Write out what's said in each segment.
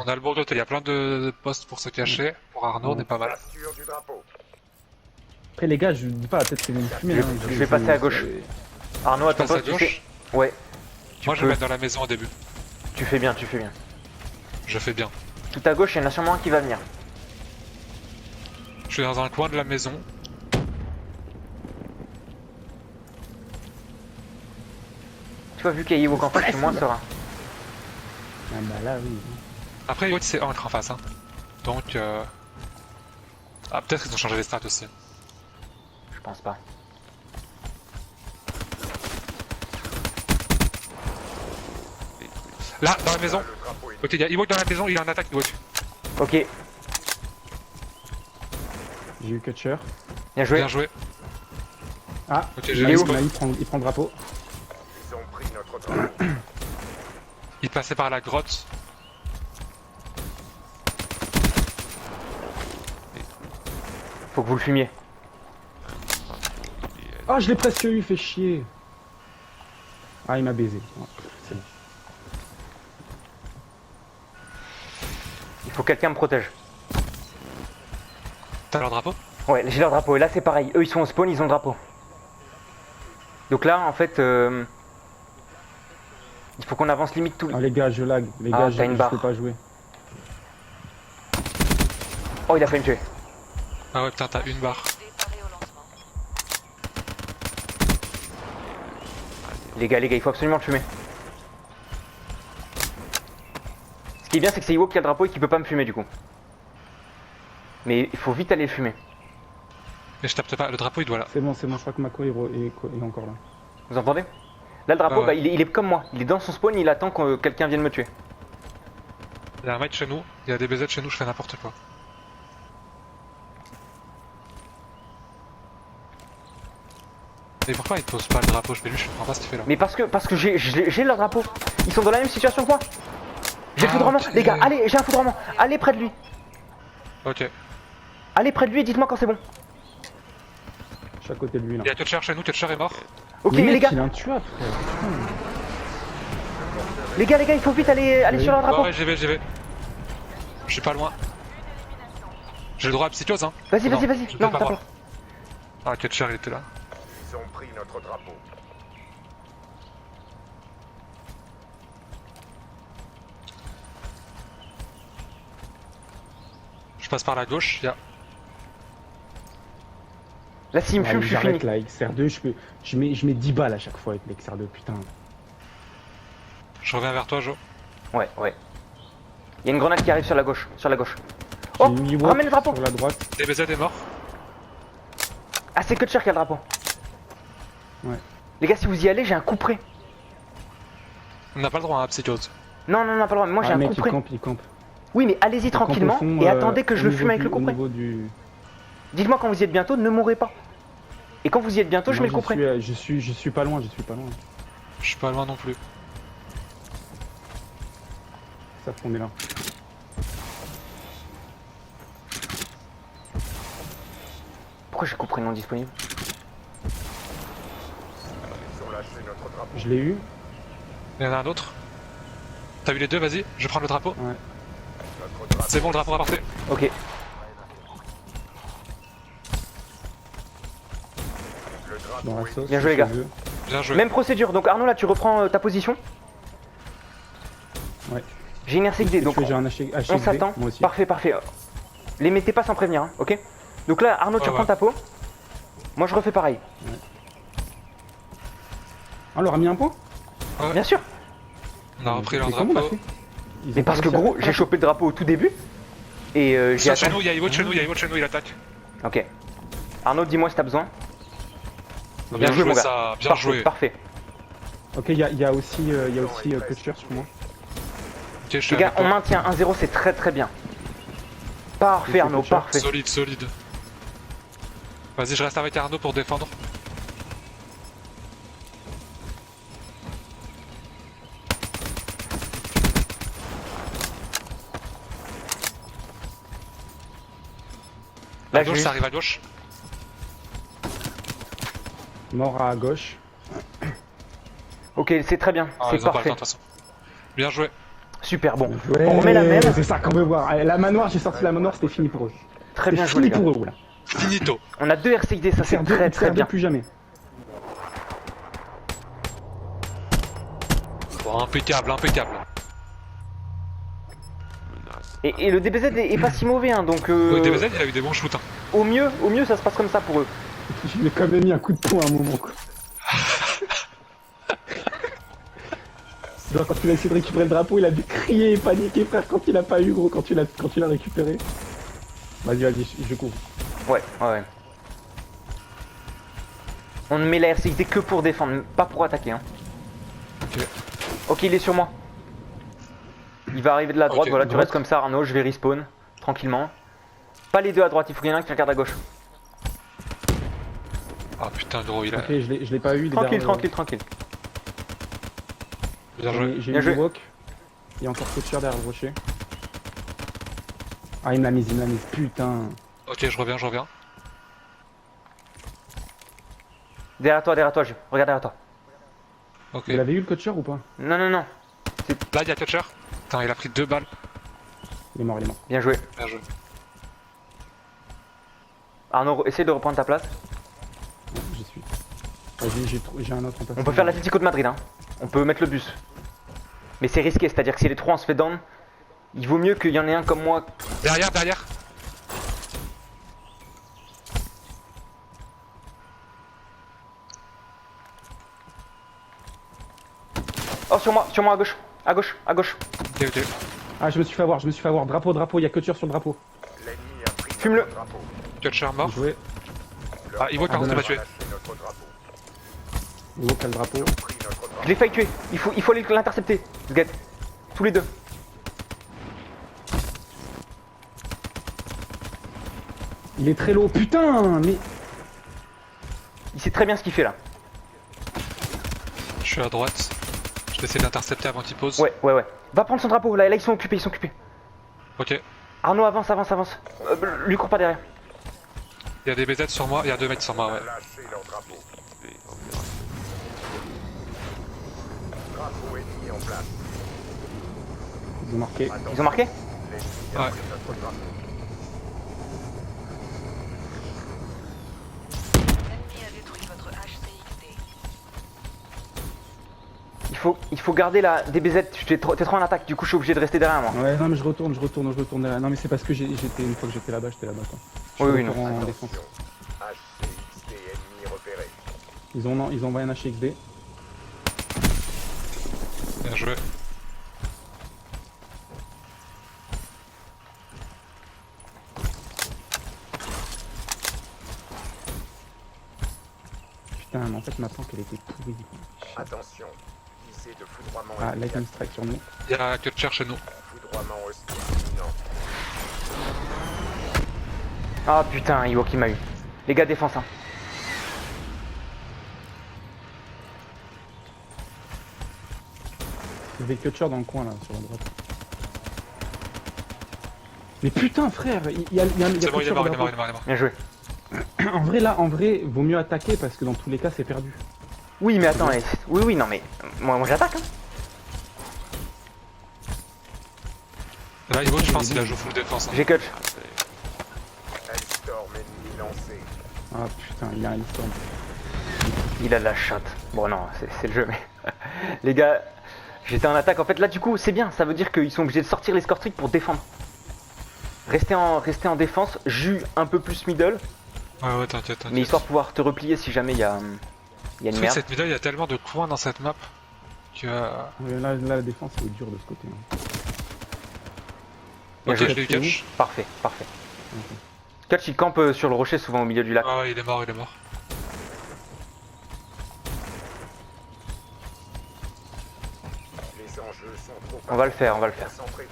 On a le bourg d'hôtel, il y a plein de postes pour se cacher. Pour Arnaud, on est pas mal. Sûr du drapeau. Après les gars, je dis pas, peut-être qu'ils vont me fumer. Je vais passer à gauche. Arnaud, attends Passe à pas, tu gauche. sais. Ouais. Moi, je peux. vais mettre dans la maison au début. Tu fais bien, tu fais bien. Je fais bien. Tout à gauche, il y en a sûrement un qui va venir. Je suis dans un coin de la maison. Tu vois, vu qu'il y a Ewok en face, je suis moins serein. Ah bah là, oui. Après, l'autre c'est Ancre en face. Hein. Donc, ah, peut-être qu'ils ont changé les stats aussi. Je pense pas. Là, dans la maison. Le drapeau est Ok, il y a Ewok dans la maison, il est en attaque, Ewok. Ok, J'ai eu Kutcher. bien joué. Bien joué. Ah, Ok, il, j'ai est les où spots. Là, il prend le drapeau. Ils ont pris notre drapeau. Il passait par la grotte. Faut que vous le fumiez. Ah, je l'ai presque eu, fait chier. Ah, il m'a baisé. Oh, c'est bon. Il faut que quelqu'un me protège. T'as leur drapeau? Ouais, j'ai leur drapeau. Et là, c'est pareil. Eux, ils sont au spawn, ils ont le drapeau. Donc là, en fait, il faut qu'on avance limite tout. Ah, les gars, je lag. Les Ah, gars, t'as une je barre. peux pas jouer. Oh, il a failli me tuer. Ah ouais, putain, t'as une barre. Les gars, il faut absolument le fumer. Ce qui est bien, c'est que c'est Ewok qui a le drapeau et qui peut pas me fumer du coup. Mais il faut vite aller le fumer. Mais je tape pas, le drapeau il doit là. C'est bon, je crois que Mako est encore là. Vous entendez? Là, le drapeau, Ouais. bah, il est comme moi. Il est dans son spawn, il attend que quelqu'un vienne me tuer. Il y a un mec chez nous, il y a des BZ chez nous, je fais n'importe quoi. Mais pourquoi il pose pas le drapeau? Je comprends pas ce qu'il fait là. Mais parce que j'ai leur drapeau. Ils sont dans la même situation que moi. J'ai le Ah, foudrement. ok. Les gars, allez, j'ai un foudrement. Allez près de lui. Ok. Allez près de lui et dites-moi quand c'est bon. Je suis à côté de lui là. Il y a Toucher chez nous, Toucher est mort. Ok, Mais les mec, gars, il a un tueur, frère. Putain. il faut vite aller Oui. sur leur drapeau. Ouais, j'y vais. Je suis pas loin. J'ai le droit à psychose hein. Vas-y, Non, vas-y. je peux Non, pas t'as voir. peur. Ah, Toucher il était là. Ils ont pris notre drapeau. Je passe par la gauche, il y a. Là, s'il me fume, je suis fini. J'arrête là, XR2, je mets 10 balles à chaque fois avec l'XR2, putain. Je reviens vers toi, Jo. Ouais. Il y a une grenade qui arrive sur la gauche. Oh, J'ai mis Ewok ramène le drapeau. sur la droite. DBZ est mort. Ah, c'est Kutcher qui a le drapeau. Ouais. Les gars, si vous y allez, j'ai un coup près. On n'a pas le droit à un psychose. Non, pas le droit. Moi, j'ai Ah un mec, coup près. il campe. Oui, mais allez-y tranquillement Campe au fond, et attendez que je au le niveau fume avec le au coup près. niveau du... Dites-moi quand vous y êtes bientôt, ne mourrez pas. Et quand vous y êtes bientôt, je Non, mets le coup près. je suis pas loin, Je suis pas loin non plus. Ça on est là. Pourquoi j'ai coup près non disponible? Ils ont lâché notre drapeau. Je l'ai eu. Il y en a un autre. T'as vu les deux, vas-y, je prends le drapeau. Ouais. Notre drapeau. C'est bon, le drapeau rapporté. Ok. Le Dans drapeau la est sauce. Bien joué, les gars. chez eux. Bien joué. Même procédure. Donc Arnaud, là, tu reprends ta position. Ouais. J'ai une RCXD, donc J'ai un HXD, on s'attend. moi aussi. Parfait. Les mettez pas sans prévenir, hein, ok? Donc là, Arnaud, tu Ouais, reprends ouais. ta peau. Moi, je refais pareil. Ah, on leur a mis un point. Ouais. Bien sûr. On a repris leur Mais comment on a drapeau. fait Ils Mais ont parce pas que réussi à gros, faire j'ai ça. chopé le drapeau au tout début. Et j'ai Chez attendu. nous, il y a Ewok chez nous, il attaque. Ok. Arnaud, dis-moi si t'as besoin. Bien joué, mon gars. ça, bien Parfait, joué. Parfait. Ok, il y a aussi Kutcher sur moi. Ok, je suis Les gars, avec on toi. maintient 1-0, c'est très bien. Parfait, Ok, Arnaud, Kutcher. parfait. Solide. Vas-y, je reste avec Arnaud pour défendre. Là, À gauche, je- ça arrive à gauche. Mort à gauche. Ok, c'est très bien, Ah, c'est ils ont pas le temps parfait. de toute façon. Bien joué. Super, bon. Ouais, On remet la même. c'est ça qu'on veut voir. Allez, la manoir, j'ai sorti la manoir, c'était fini pour eux. Très bien C'est joué, les fini gars. pour eux, là. Finito. On a 2 RCXD, ça c'est très très bien. plus jamais. Bon, impeccable, impeccable. Et le DBZ est pas si mauvais, hein, donc Le DBZ, il a eu des bons shoots. Hein. au mieux, ça se passe comme ça pour eux. Je lui ai quand même mis un coup de poing à un moment, quoi. Genre, quand il a essayé de récupérer le drapeau, il a dû crier et paniquer, frère, quand il a pas eu, gros, quand tu l'as récupéré. Vas-y, je cours. Ouais. On ne met la RCXD que pour défendre, pas pour attaquer. Hein. Ok, il est sur moi. Il va arriver de la droite, Ok, voilà, tu droite. restes comme ça Arnaud, je vais respawn, tranquillement. Pas les deux à droite, il faut qu'il y en ait un qui regarde à gauche. Ah putain, gros, il a. Ok, je l'ai pas eu, il est Tranquille, derrière, tranquille. Bien joué. J'ai Bien eu joué. le walk. Il y a encore Coacher derrière le rocher. Ah, il me l'a mise, putain. Ok, je reviens. Derrière toi, regarde derrière toi. Ok. Vous l'avez eu le Coacher ou pas? Non. Là, il y a Catcher. Putain, il a pris 2 balles. Il est mort. Bien joué. Bien joué. Arnaud, essaye de reprendre ta place. Ouais, j'y suis. J'ai un autre en place. On peut faire l'Atlético de Madrid, hein. On peut mettre le bus. Mais c'est risqué, c'est-à-dire que si les trois on se fait down, il vaut mieux qu'il y en ait un comme moi. Derrière. Oh, sur moi, à gauche. Ok. Ah, je me suis fait avoir. Drapeau, il y a Coacher sur le drapeau. L'ennemi a pris Fume-le. notre drapeau. Catcher mort. Joué. Ah, il voit quand on dommage. m'a tué. Lâché notre drapeau. Il a le drapeau. Pris notre drapeau. Je l'ai failli tuer. Il faut aller l'intercepter. Get. Tous les deux. Il est très low. Putain, mais. Il sait très bien ce qu'il fait là. Je suis à droite. Je vais essayer d'intercepter avant qu'il pose. Ouais. Va prendre son drapeau. Là, ils sont occupés. Ok. Arnaud, avance. Lui cours pas derrière. Il y a des BZ sur moi, il y a 2 mecs sur moi, ouais. Lâché leur drapeau. Drapeau ennemi en place. Ils ont marqué. Ils ont marqué? L'ennemi a Ouais. pris notre drapeau. L'ennemi a détruit votre HCXD. Il faut garder la DBZ. T'es trop en attaque. Du coup, je suis obligé de rester derrière moi. Ouais, non, mais je retourne derrière. Non, mais c'est parce que une fois que j'étais là-bas, quoi. Je Oui, suis oui, retourné non. en défense. HCXD ennemi repéré. Ils ont envoyé un HXD. Bien joué. Putain, mais en fait, ma tank, elle était pourrie. Attention. Visée de foudroiement Ah, immédiat. lightning strike sur nous. Il y a Catcher chez nous. Foudroiement hostile imminent. Ah putain, Iwoki m'a eu. Les gars, défense. Hein. Il y avait Kutcher dans le coin, là, sur la droite. Mais putain, frère, il y a C'est bon, il Kutcher est mort, dans il est le mort. drapeau. Bien joué. En vrai, vaut mieux attaquer parce que dans tous les cas, c'est perdu. Oui, mais attends. Oui, non, mais moi j'attaque. Hein. Là, Ivo, je pense qu'il a joué full défense. Hein. J'ai clutch. Hellstorm ennemi lancé. Ah putain, il y a un Hellstorm. Il a de la chatte. Bon, non, c'est le jeu, mais. Les gars, j'étais en attaque. En fait, là, du coup, c'est bien. Ça veut dire qu'ils sont obligés de sortir les score streaks pour défendre. Rester en défense, jus un peu plus middle, Ouais, t'inquiète. mais histoire de pouvoir te replier si jamais il y a une Parce que merde. cette médaille, il y a tellement de coins dans cette map que. Là, la défense, c'est dur de ce côté. Hein. Bien Ok, joué. je l'ai eu catch. Parfait. Clutch, il campe sur le rocher, souvent au milieu du lac. Ah ouais, il est mort. Les enjeux sont trop On va le faire. concentrés.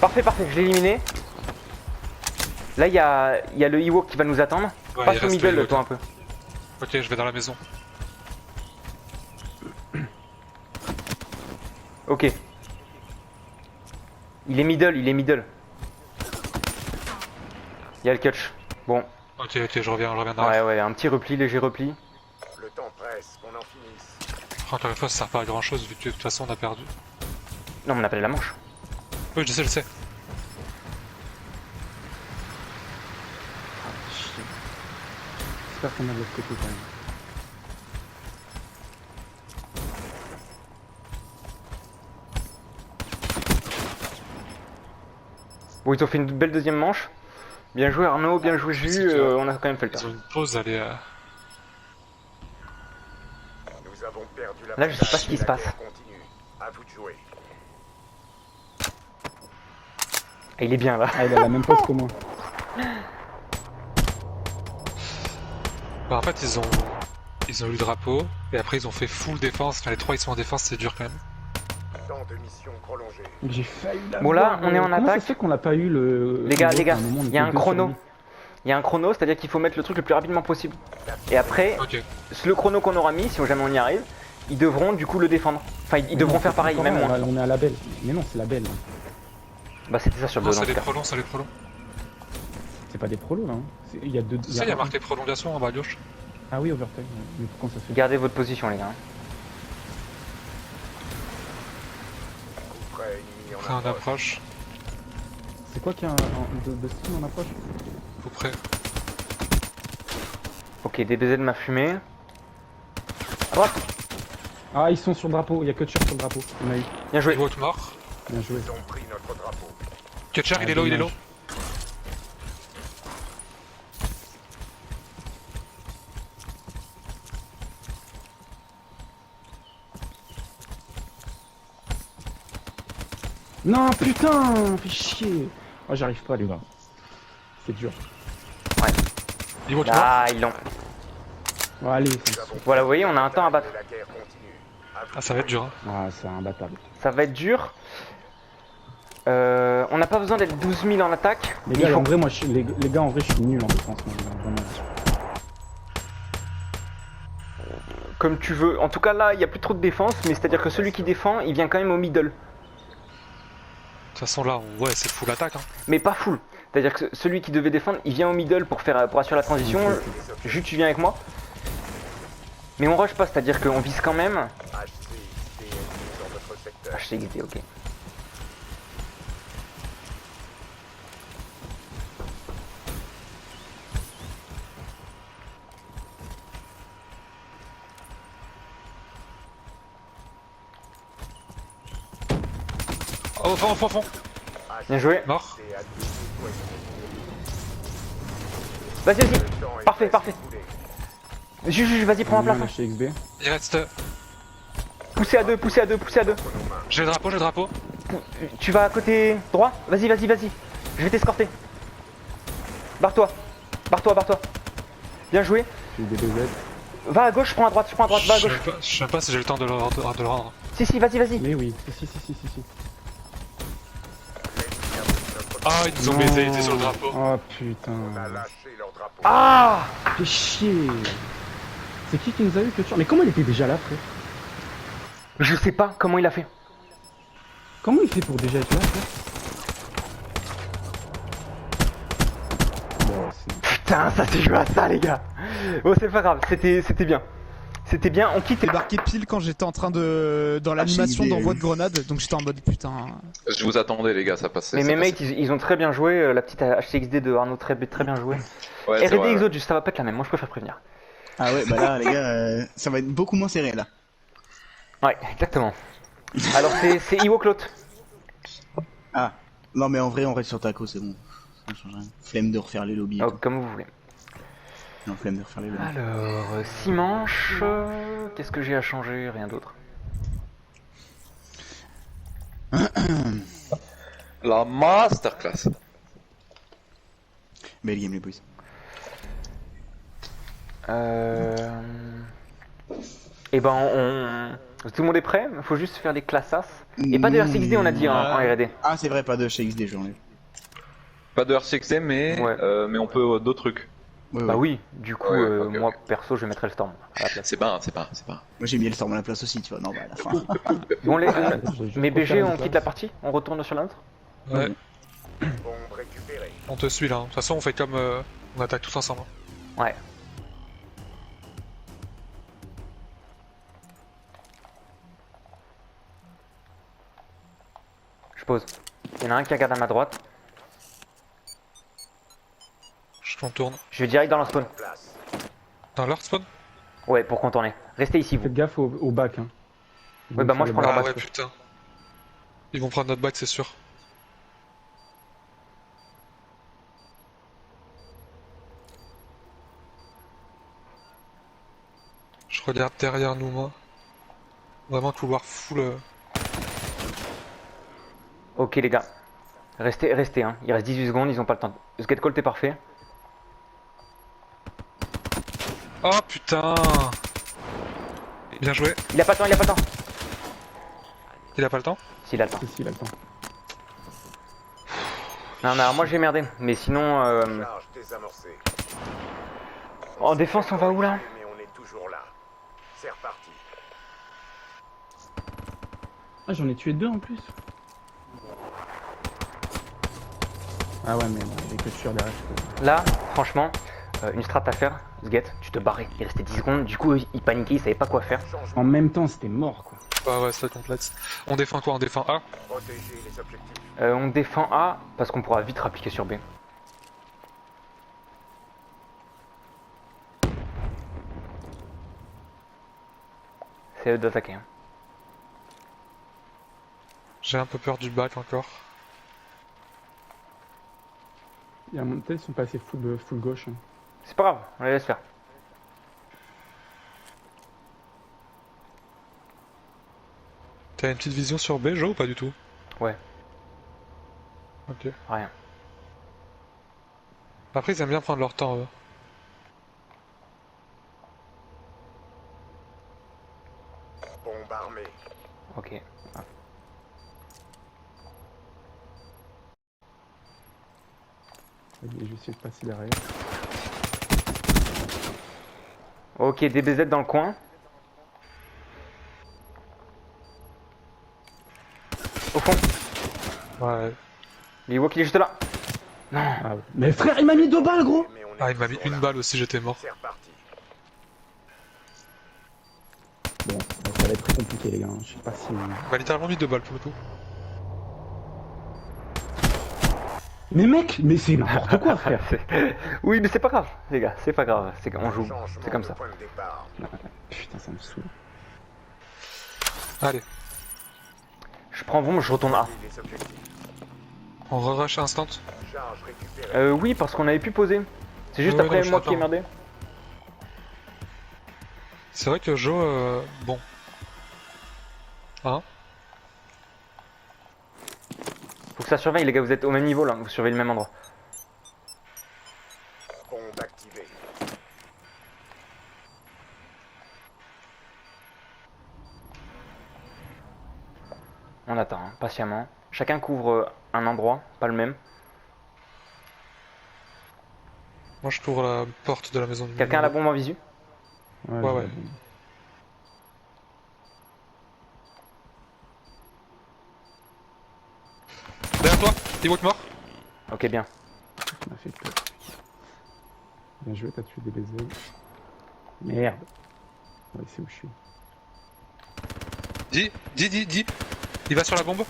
Parfait, je l'ai éliminé. Là, il y a le Ewok qui va nous attendre. Ouais, Passe il au reste middle, le Ewok. toi, un peu. Ok, je vais dans la maison. Ok. Il est middle. Il y a le clutch. Bon, Ok, je reviens dans la ouais, un petit repli, léger repli. Le temps presse, qu'on en finisse. Encore une fois, ça sert pas à grand chose vu que de toute façon on a perdu. Non, on appelle la manche. Oui, je sais, je sais. Chier. J'espère qu'on a de l'autre côté quand même. Bon, ils ont fait une belle deuxième manche. Bien joué Arnaud, bien joué C'est Jus, que- on a quand même fait le Ils temps. ont une pause, elle est. Nous avons perdu la Là, je sais pas bataille ce qui et se la passe. guerre continue. À vous de jouer. Ah, il est bien là. Ah, il a la même pose que moi. Bah, en fait, ils ont eu le drapeau et après ils ont fait full défense. Enfin, les trois ils sont en défense, c'est dur quand même. Temps de mission prolongée. J'ai failli la Bon, là, voir, on est en comment attaque. ça se fait qu'on n'a pas eu le... Les gars, à un moment, on il y a était un deux sur chrono. lui. Il y a un chrono, c'est-à-dire qu'il faut mettre le truc le plus rapidement possible. Et après, Ok. le chrono qu'on aura mis, si jamais on y arrive, ils devront du coup le défendre. Enfin, ils devront Non, faire c'est pareil, encore même là, moi. On est à la belle. Mais non, c'est la belle. Bah, c'était ça sur le Non, dos dans c'est ce les cas. prolongs, c'est les prolongs. C'est pas des prolos là. Hein. Il y a deux. Ça, il y a marqué prolongation en bas à gauche. Ah oui, overtime. Ouais. Mais comment ça se fait? Gardez votre position, les gars. Coup près ennemi Après, en en approche. approche. C'est quoi qu'il y a de stream en approche? Tout près. Ok, DBZ m'a fumé. À droite, Ah, ils sont sur le drapeau. Il y a Kutcher sur le drapeau. On a eu. bien joué. Pivot mort. Bien joué. Ils ont pris notre drapeau. Kutcher, Ah, il est low, il est low. dommage. Non, putain, fais chier. Oh, j'arrive pas, les gars. C'est dur. Pivot mort. Ah, ils l'ont. Bon, allez, Nous avons Voilà, vous voyez, on a un temps à battre. et la guerre continue. À vous Ah, de ça va être jouer. dur. Hein. ah, c'est imbattable. Ça va être dur. On n'a pas besoin d'être 12 000 en attaque. Les Il gars, faut- en vrai, moi, les gars, en vrai, je suis nul en défense. Moi, vraiment. Comme tu veux. En tout cas, là, il n'y a plus trop de défense, mais c'est-à-dire que celui qui défend, il vient quand même au middle. De toute façon, là, ouais, c'est full attaque. Hein. Mais pas full. C'est-à-dire que celui qui devait défendre, il vient au middle pour assurer la transition. Juste, tu viens avec moi. Mais on rush pas, c'est-à-dire qu'on vise quand même. HCXD ennemi dans notre secteur. HCXD, ok. Oh, au fond, au fond, au fond. Bien joué. Mort. HCXD à disposition. Vas-y, vas-y. Le temps est Parfait, presque parfait. écoulé. Juge, vas-y, prends un Bien, plafond. chez XB. Il reste. Poussez à deux, poussez à deux, poussez à deux. Entre nos mains. J'ai le drapeau, j'ai le drapeau. Tu vas à côté droit. Vas-y, vas-y, vas-y. Je vais t'escorter. Barre-toi. Barre-toi, barre-toi. Bien joué. J'ai eu des DBZ. Va à gauche, je prends à droite, va à Je gauche. sais pas si j'ai le temps de le rendre. Si, si, vas-y, vas-y. Mais oui, si. Ah, ils nous ont baisé, ils étaient sur le drapeau. Oh putain. On a lâché leur drapeau. Ah! Fais chier. C'est qui nous a eu Kutcher? Mais comment il était déjà là, frère? Je sais pas comment il a fait. Comment il fait pour déjà être là, frère? Bon, c'est... Putain, ça s'est joué à ça, les gars. Bon, c'est pas grave, c'était bien. C'était bien, on quitte. J'ai débarqué pile quand j'étais en train de. Dans l'animation idée, d'envoi oui. de grenade, donc j'étais en mode putain. Je vous attendais les gars, ça passait. Mais ça mes passait. mates, ils ont très bien joué. La petite HCXD de Arnaud, très bien joué. Ouais, c'est R&D vrai, ouais. Exodus, ça va pas être la même. Moi, je préfère prévenir. Ah ouais, bah là les gars, ça va être beaucoup moins serré là. Ouais, exactement. Alors, c'est Ewok l'autre. Ah, non mais en vrai on reste sur Taco, c'est bon. Ça change rien. Flemme de refaire les lobbies. et Oh, tout. comme vous voulez. Non, flemme de refaire les lobbies. Alors, 6 manches. Qu'est-ce que j'ai à changer? Rien d'autre. La masterclass. Belle game les boys. Et ben, tout le monde est prêt? Faut juste faire des classas. Et pas de RCXD, on a dit en R&D. Ah c'est vrai, pas de chez XD j'enlève. Pas de RCXD, mais, Ouais. mais on peut d'autres trucs. Ouais, Bah ouais. oui, du coup, Ouais, ok, moi ok. perso, je mettrais le Storm à la place. C'est pas, c'est pas. Moi j'ai mis le storm à la place aussi, tu vois. Non bah à la fin. Bon, J'ai juste mais refait BG, la on place. quitte la partie? On retourne sur l'autre? Ouais, Bombe récupérée. on te suit là. De toute façon, on fait comme. On attaque tous ensemble. Ouais. pose. Il y en a un qui regarde à ma droite. Je contourne. Je vais direct dans leur spawn. Place. Dans leur spawn? Ouais, pour contourner. Restez ici, vous. Faites gaffe au bac. Hein. Ils Ouais, vont bah moi, faire je prends le leur Ah bac. ouais, putain. Ils vont prendre notre bac, c'est sûr. Je regarde derrière nous, moi. Vraiment couloir full. Ok, les gars. Restez, hein. Il reste 18 secondes, ils ont pas le temps. Ce get call, t'es parfait. Oh putain! Bien joué. Il a pas le temps, il a pas le temps. Il a pas le temps? S'il a le temps. Si, si, il a le temps. Non, mais alors moi j'ai merdé. Mais sinon, Charge désamorcée. en défense, on va où là? Mais on est toujours là. C'est reparti. Ah, j'en ai tué 2 en plus. Ah ouais, mais il y a que sur derrière. Là, franchement, une strat à faire. Sget, tu te barrais. Il restait 10 secondes. Du coup, il paniquait, il savait pas quoi faire. En même temps, c'était mort quoi. Ah ouais, c'est complexe. On défend quoi? On défend A? Protéger les objectifs. On défend A parce qu'on pourra vite rappliquer sur B. C'est eux d'attaquer. Hein. J'ai un peu peur du bac encore. Il y a un ils sont passés full gauche. Hein. C'est pas grave, on les laisse faire. T'as une petite vision sur B, Joe, ou pas du tout? Ouais, Ok. rien. Après, ils aiment bien prendre leur temps, eux. Bombe armée. Ok. Vas-y, je vais essayer de passer derrière. Ok, DBZ dans le coin. Au fond. Ouais. L'Ewok il est juste là. Non. Ah ouais. Mais frère, il m'a mis 2 balles gros. Mais on est Ah, il m'a mis toujours une là. balle aussi, j'étais mort. C'est reparti. Bon, ça va être très compliqué les gars. Je sais pas si... Il m'a littéralement mis 2 balles pour le coup. Mais mec, mais c'est n'importe quoi frère. Oui, mais c'est pas grave, les gars, c'est pas grave. C'est qu'on joue, Changement c'est comme de ça. point de départ. Putain, ça me saoule. Allez, Je prends bombe, je retourne A. Les objectifs. on re-rush instant. Charge récupérée. Oui, parce qu'on avait pu poser. C'est juste Ouais, après non, je moi qui ai t'attends. merdé. C'est vrai que Joe, bon. Hein? Faut que ça surveille, les gars, vous êtes au même niveau là, vous surveillez le même endroit. Bombe activée. On attend, hein, patiemment. Chacun couvre un endroit, pas le même. Moi, je couvre la porte de la maison du Quelqu'un a la bombe en visu? Ouais, j'ai ouais. la bombe. Derrière toi, Ewok mort. Ok, bien. Ça m'a fait peur. Bien joué, t'as tué des baisers. Merde. Ouais, c'est où je suis. Dis. Il va sur la bombe.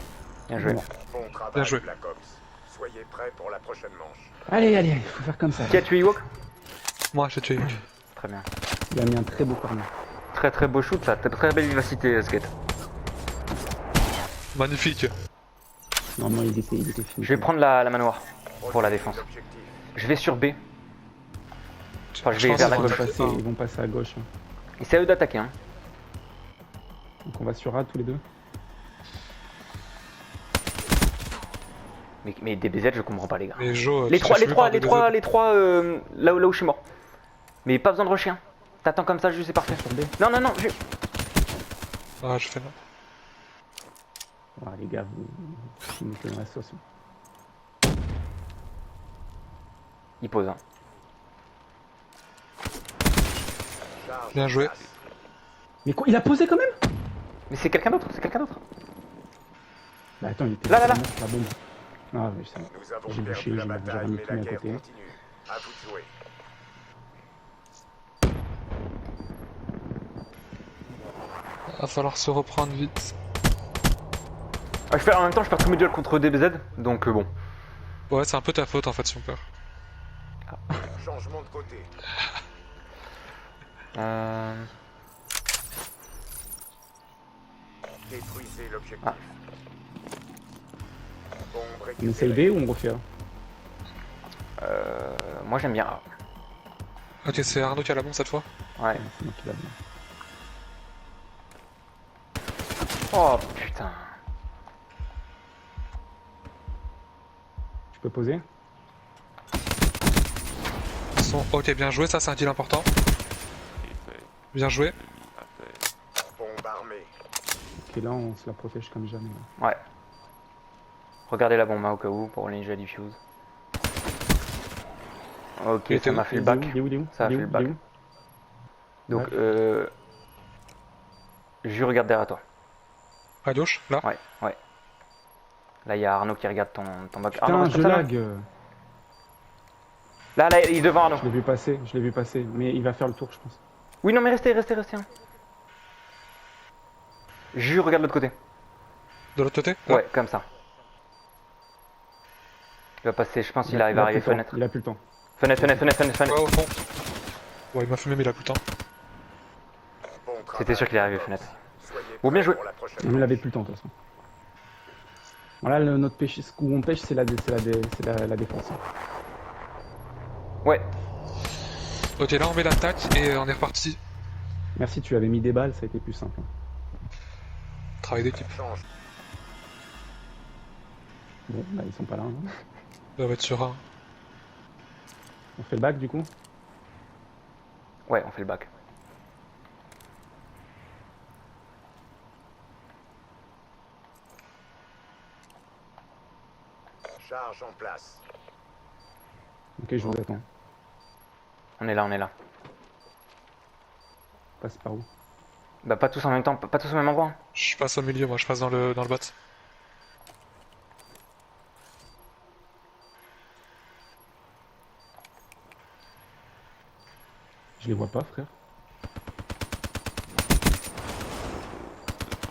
Bien joué. Bon. Bon travail, Bien joué. Black Ops. Soyez prêts pour la prochaine manche. Allez, faut faire comme ça. Qui a tué Ewok? Moi, j'ai tué Ewok. Très bien. Il a mis un très beau corner. Très très beau shoot ça, t'as très belle vivacité, Skate. Magnifique. Normalement, il était fini. Je vais prendre la manoir pour la défense. L'objectif. Je vais sur B. Enfin, je vais pense vers la qu'ils gauche. vont Ils vont passer à gauche. Hein. Et c'est à eux d'attaquer, hein. Donc on va sur A tous les deux. Mais DBZ, je comprends pas, les gars. Mais Joe, Les tu te trois, fais les par trois, DBZ. les trois, là où je suis mort. Mais pas besoin de rusher, hein. T'attends comme ça, juste c'est parfait. Sur B. Non, Ah, je fais mal. Ah, les gars, vous mettez dans la sauce. il pose, hein. Charge Bien en joué. place. Mais quoi, il a posé quand même? Mais c'est quelqu'un d'autre, Bah attends, il était Là. vraiment sur la bombe. Ah, mais ça. Nous avons J'ai perdu bouché, la j'avais bataille, mis mais tout la mis à guerre côté. continue. À vous de jouer. Va falloir se reprendre vite. En même temps, je perds tous mes duels contre DBZ, donc bon. Ouais, c'est un peu ta faute en fait si on perd. Changement de côté. Détruisez l'objectif. Ah. Bombe On essaye récupérée. B ou on refait A? Moi j'aime bien A. Ok, c'est Arnaud qui a la bombe cette fois. Ouais. C'est moi qui l'a mis. Oh putain. Je peux poser? Ok, bien joué, ça c'est un deal important. Bien joué. Bombe armée. Ok, là on se la protège comme jamais. Là. Ouais. Regardez la bombe hein, au cas où pour les ninja diffuse. Ok, Il ça m'a fait le bac. Il est où? Ça a Il est fait où? le bac. Il est où? Donc Ouais. je regarde derrière toi. À gauche, là. Ouais. Là il y a Arnaud qui regarde ton bac. Putain, Arnaud, reste je comme ça, là. lag. Là, il est devant Arnaud. Je l'ai vu passer, mais il va faire le tour, je pense. Oui, non, mais restez. Hein. Je regarde l'autre côté. De l'autre côté là. Ouais, comme ça. Il va passer, je pense qu'il a arrive à arriver plus le temps, fenêtre. Il a plus le temps. Fenêtre. Ouais, au fond. Ouais, il m'a fumé, mais il a plus le temps. Bon travail. C'était sûr qu'il est arrivé fenêtre. Soyez Bon, bien prêts joué. pour la prochaine Mais il avait plus le temps de toute façon. Voilà, notre pêche, ce où on pêche, c'est la défense. Ouais, Ok, là on met l'attaque et on est reparti. Merci, tu avais mis des balles, ça a été plus simple. Travail d'équipe. Change. Bon, bah ils sont pas là. Hein. Ça va être sur un. On fait le bac du coup? ouais, on fait le bac. Charge en place. Ok, je vous attends. On est là. Passe par où? Bah pas tous en même temps, pas tous au même endroit. Je passe au milieu, moi je passe dans le bot. Je les vois pas, frère.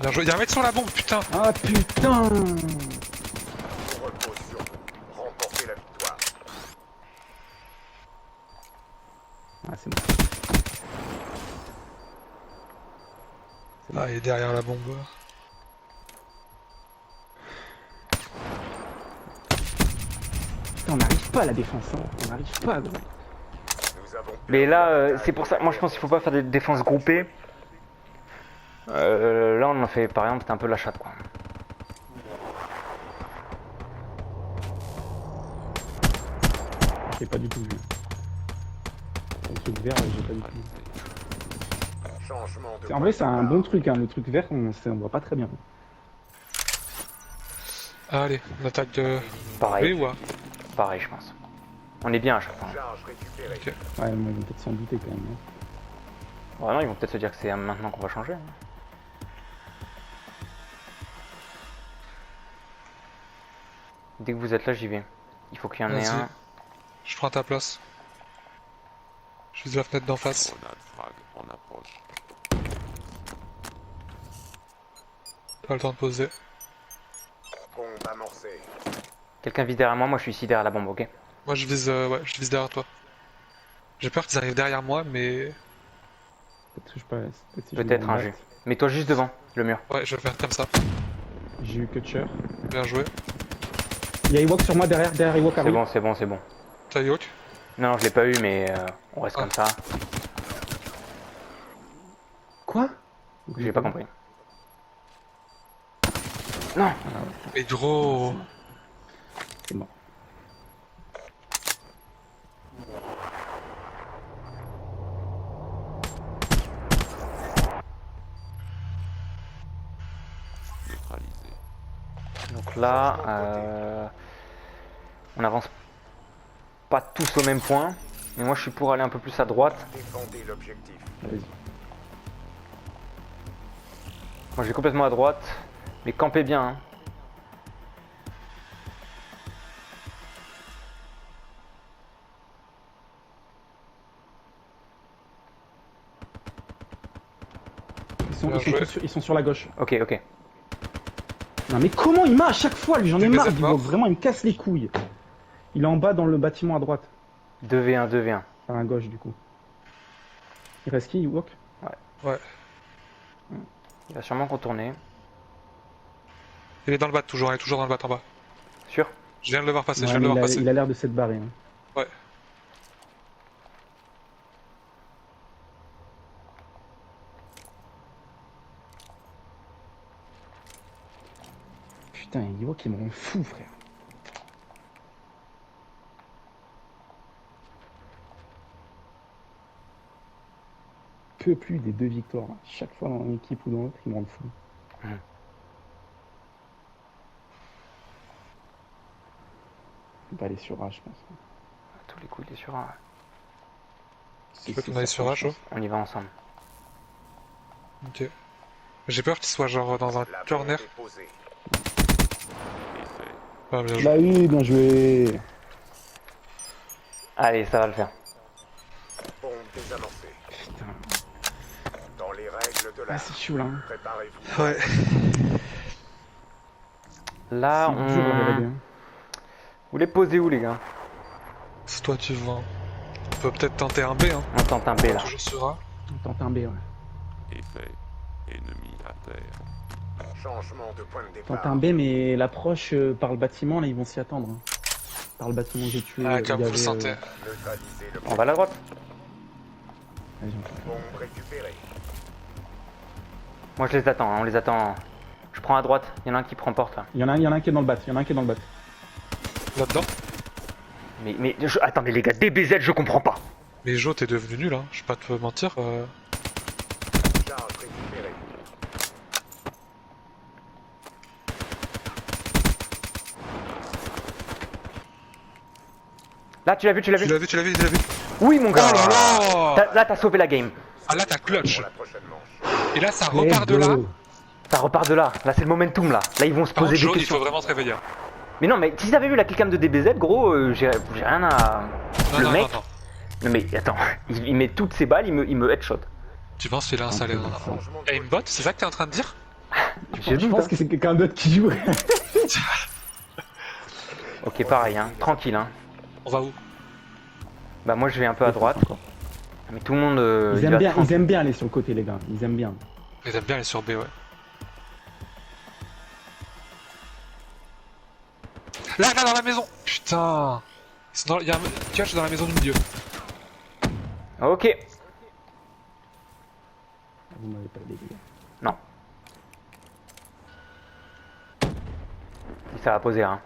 Bien joué. Y'a un mec sur la bombe, putain. Ah putain! On repose sur vous. Remportez la victoire. Ah, c'est bon. Ah, il est derrière la bombe. Putain, on n'arrive pas à la défense, hein. On n'arrive pas, gros. Nous avons Mais là, c'est pour ça, moi je pense qu'il faut pas faire des défenses groupées. Là on en a fait, par exemple, c'était un peu la chatte quoi. J'ai pas du tout vu. Le truc vert, j'ai pas du tout vu. changement de. En vrai, c'est un bon truc, hein. Le truc vert, on voit pas très bien. Allez, on attaque de Pareil, B ou A? pareil je pense. On est bien à chaque fois. Charge récupérée. Ok. Ouais, mais ils vont peut-être s'en douter quand même. Hein. Vraiment, ils vont peut-être se dire que c'est maintenant qu'on va changer. hein. Dès que vous êtes là, j'y vais. Il faut qu'il y en ait Vas-y. un. Je prends ta place. Je vise la fenêtre d'en face. Pas le temps de poser. Bombe amorcée. Quelqu'un vise derrière moi, moi je suis ici derrière la bombe, ok? Moi je vise derrière toi. J'ai peur qu'ils arrivent derrière moi, mais Peut-être que je passe. Si je Peut-être me un bats. jus. Mets-toi juste devant le mur. ouais, je vais faire comme ça. J'ai eu Kutcher. Bien joué. Il y a Ewok sur moi derrière Ewok C'est arrive. bon, c'est bon, c'est bon. T'as York? Non, je l'ai pas eu, mais on reste Ah. comme ça. Quoi? J'ai pas compris. Non! Mais gros. C'est mort. Donc là, on avance pas tous au même point. Mais moi je suis pour aller un peu plus à droite. Défendez l'objectif. Vas-y. Moi je vais complètement à droite. Mais campez bien. Hein. Ils sont, Bien ils sont joué. tous sur, ils sont sur la gauche. Ok, ok. Non mais comment il m'a à chaque fois lui, j'en ai DBZ marre du mort. Ewok, vraiment il me casse les couilles. Il est en bas dans le bâtiment à droite, 2v1, 2v1. à gauche du coup. Il reste qui Ewok? Il va sûrement contourner. Il est dans le bat toujours, il est toujours dans le bat en bas. Sûr? Je viens de le voir passer, je Ouais, viens de le mais voir passer. il a l'air de s'être barré. Hein. Ouais. Putain, Ewok il me rend fou frère. Peu plus des 2 victoires. Chaque fois dans une équipe ou dans l'autre, il me rend fou. On va aller sur A, je pense. À tous les coups, il est sur un. Tu veux qu'on aille sur H, oh? On y va ensemble. Ok. J'ai peur qu'il soit genre dans un La bombe corner. est posée. Ah, bien joué. Bah oui, bien joué. Allez, ça va le faire. Bombe désamorcée. Putain, Dans les règles de ah, l'art, c'est chaud là. hein. préparez-vous. Ouais. Là, C'est dur à regarder, on. hein. Vous les posez où, les gars? C'est toi tu vois. On peut peut-être tenter un B, hein. On tente un B là. Toujours sur A. On tente un B, ouais. Effet. Ennemi à terre. Changement de point de On départ. tente un B, mais l'approche par le bâtiment, là, ils vont s'y attendre. hein. Par le bâtiment que j'ai tué. Ah, il y comme vous avait, le sentez. Neutraliser le On va à la droite. Vas-y, on fait. bombe récupérée. Moi, je les attends, hein, on les attend. Je prends à droite. Il y en a un qui prend porte là. Il y en a un qui est dans le bat. Il y en a un qui est dans le bat. Là-dedans. Attendez, les gars, DBZ, je comprends pas. Mais Jo, t'es devenu nul, hein. Je vais pas te mentir. Charge récupérée. Là, tu l'as vu, tu l'as Tu vu? l'as vu, tu l'as vu, tu l'as vu. Oui, mon gars. Oh là là. Là, t'as sauvé la game. Ah là, t'as clutch. Pour la prochaine manche. Et là, ça repart de là. Ça repart de là. Là, c'est le momentum là. Là, ils vont se Par poser contre, des Jo, il questions. faut vraiment se réveiller. Mais non, mais si t'avais vu la killcam de DBZ, gros, j'ai rien à. Non, Le non, mec. non, non. Non, mais attends, il met toutes ses balles, il me headshot. Tu penses qu'il a installé un Changement de aimbot? C'est ça que t'es en train de dire? J'ai Je doute, pense hein. que c'est quelqu'un d'autre qui joue. Ok, pareil, hein. Tranquille, hein. On va où? Bah, moi, je vais un peu à droite. Mais tout le monde. Ils il aiment va bien, tranquille. ils aiment bien aller sur le côté, les gars. Ils aiment bien. Ils aiment bien aller sur B, ouais. Là, dans la maison! Putain! Il y a un cache dans la maison du milieu. Ok. Vous m'avez pas aidé, les gars. Non. Ça va poser, hein.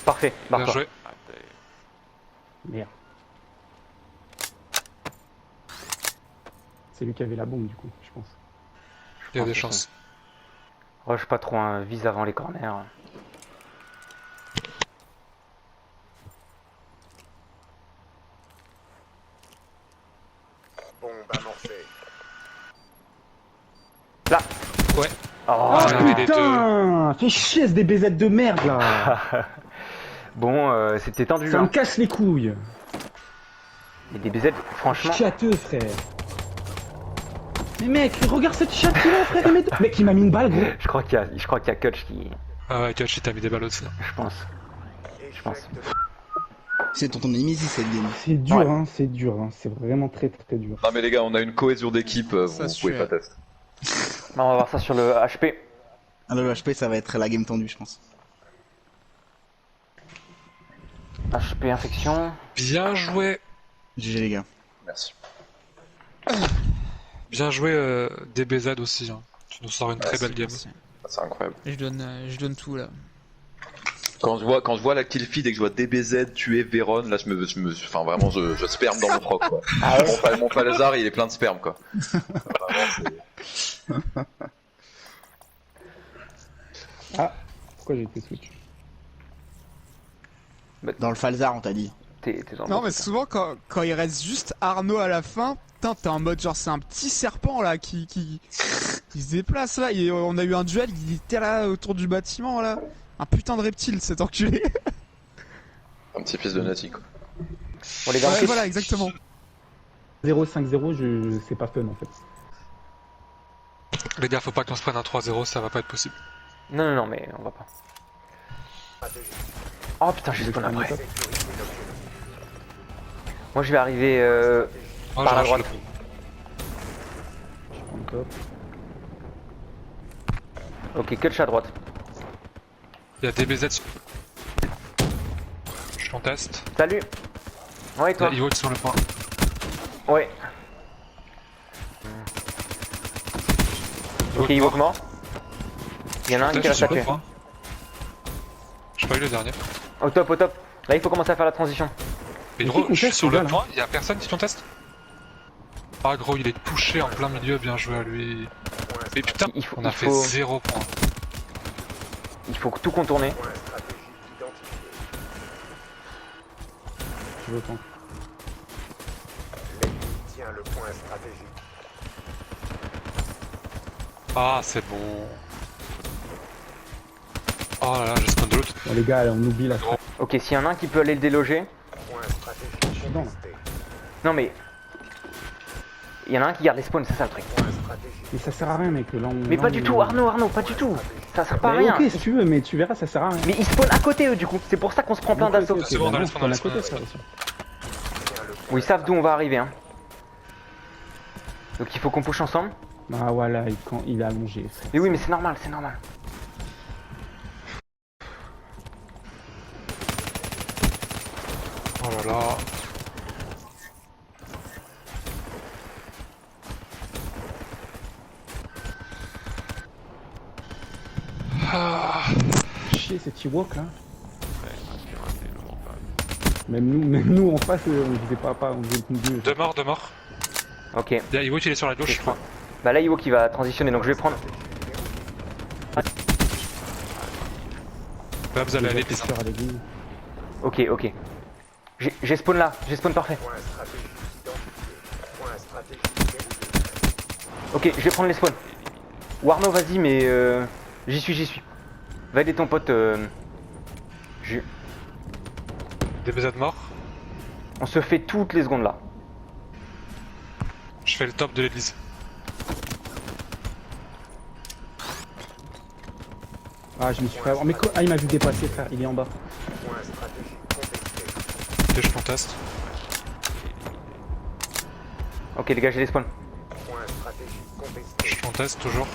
Parfait, Bien barre-toi. joué. Merde. C'est lui qui avait la bombe, du coup, je pense. Il y a pense des que chances. Rush pas trop, hein. Vise avant les corners. bombe amorcée. Là. Ouais. Oh, Ah, non. il y avait les deux. Putain, fais chier ce DBZ de merde, là. Bon, c'était tendu, Ça me hein. casse les couilles. Les DBZ, franchement. Chiateux, frère. Mais mec, regarde cette chatte qu'il a, frère. Mec, il m'a mis une balle, gros. Je crois qu'il y a Kutch qui. Ah ouais, Kachi, t'as mis des balles aussi. Je pense. pense. Échec de C'est ton Nemesis cette game. C'est dur, Ouais. hein, c'est dur, hein. C'est vraiment très très dur. Non mais les gars, on a une cohésion d'équipe, Ça vous pouvez suit. pas tester. Bah, on va voir ça sur le HP. Ah, le HP, ça va être la game tendue, je pense. HP infection. Bien joué. GG les gars. Merci. Bien joué DBZ aussi. Hein. Tu nous sors une très belle game. Merci. C'est incroyable. Je donne tout là. Quand je vois la kill feed et que je vois DBZ tuer Véron, là enfin vraiment je sperme dans mon froc quoi. Mon Palazar il est plein de sperme quoi. Vraiment, c'est- Ah, pourquoi j'ai été switch? Dans le Falzar, on t'a dit. T'es dans le Non bon mais truc, hein. souvent quand il reste juste Arnaud à la fin, putain t'es en mode genre c'est un petit serpent là qui se déplace là. On a eu un duel, il était là autour du bâtiment là. Un putain de reptile cet enculé. Un petit fils de Nati quoi. Bon les gars, Ouais, voilà exactement. 0-5-0, c'est pas fun en fait. Les gars, faut pas qu'on se prenne un 3-0, ça va pas être possible. Non, non, non, mais on va pas. Oh putain, j'ai spawn après. Moi, je vais arriver Oh, par la je droite. rush Je prends le top. Ok, catch à droite. Il y a DBZ sur... Je conteste. Salut. Ouais, et Il y a toi? Iwo sur le point. Ouais. Ok, il vote mort. Il y en a un qui Conteste reste à sur le tuer. point. J'ai pas eu le dernier. Au top, au top. Là, il faut commencer à faire la transition. Mais Mais gros, qui je suis conteste, sur le le gars, point, il y a personne qui conteste. Ah gros, il est touché en plein milieu, bien joué à lui. Mais putain, on a fait 0 points. Il faut tout contourner. Point stratégique identifié. Je veux autant. L'ennemi tient le point stratégique. Ah, c'est bon. Oh là là, j'ai spawn de l'autre. Bon, les gars, on oublie la Gros. Ok, s'il y en a un qui peut aller le déloger. Point stratégique dedans, là. contesté. Non, mais. Il y en a un qui garde les spawns, c'est ça le truc. Point stratégique. Mais ça sert à rien, mec. Là, Mais pas du tout, Arnaud, pas du tout. Ça sert pas à Mais rien. ok, si tu veux, mais tu verras, ça sert à rien. Mais ils spawnent à côté eux du coup, c'est pour ça qu'on se prend plein Ok, d'assauts. ok, C'est bon, on a bah les non, spawns, on a on a à côté, les ça spawns. aussi. Oui, ils savent d'où on va arriver. Hein. Donc il faut qu'on push ensemble. Ah voilà, quand il est allongé. frère. Mais oui, mais c'est normal, c'est normal. Oh là là. Ah. Chier, cet Ewok là. Prêt à pirater le mental. Même nous en face, on faisait pas, on faisait le coup de Deux morts, deux morts. Ok. Il y a Iwo qui est sur la gauche, je crois. Bah là, Iwo qui va transitionner, donc je vais prendre. Là, vous allez aller piste. à l'église. Ok, ok. J'ai spawn là, j'ai spawn parfait. Point stratégique identifié. Point stratégique déroulé. Ok, je vais prendre les spawns. Warno, vas-y, mais j'y suis. Va aider ton pote. DBZ mort. On se fait toutes les secondes là. Je fais le top de l'église. Ah, je me suis fait avoir. Mais quoi? Ah, il m'a vu dépasser, frère. Il est en bas. Point stratégique contesté. Et je conteste. Ok, les gars, j'ai les spawns. Point stratégique contesté. Je conteste toujours.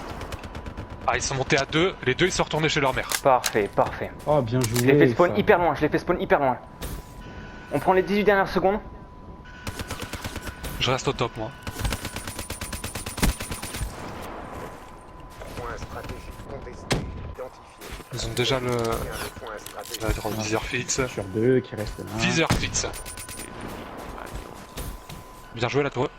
Ah, ils sont montés à deux. Les deux, ils sont retournés chez leur mère. Parfait, parfait. Oh, bien joué. Je l'ai fait spawn ça. hyper loin, On prend les 18 dernières secondes. Je reste au top, moi. Point stratégique contesté. Identifié. Ils ont déjà le... Tient le point stratégique. le viseur fixe. Sur deux qui restent là. Viseur fixe. Bien joué, la tour.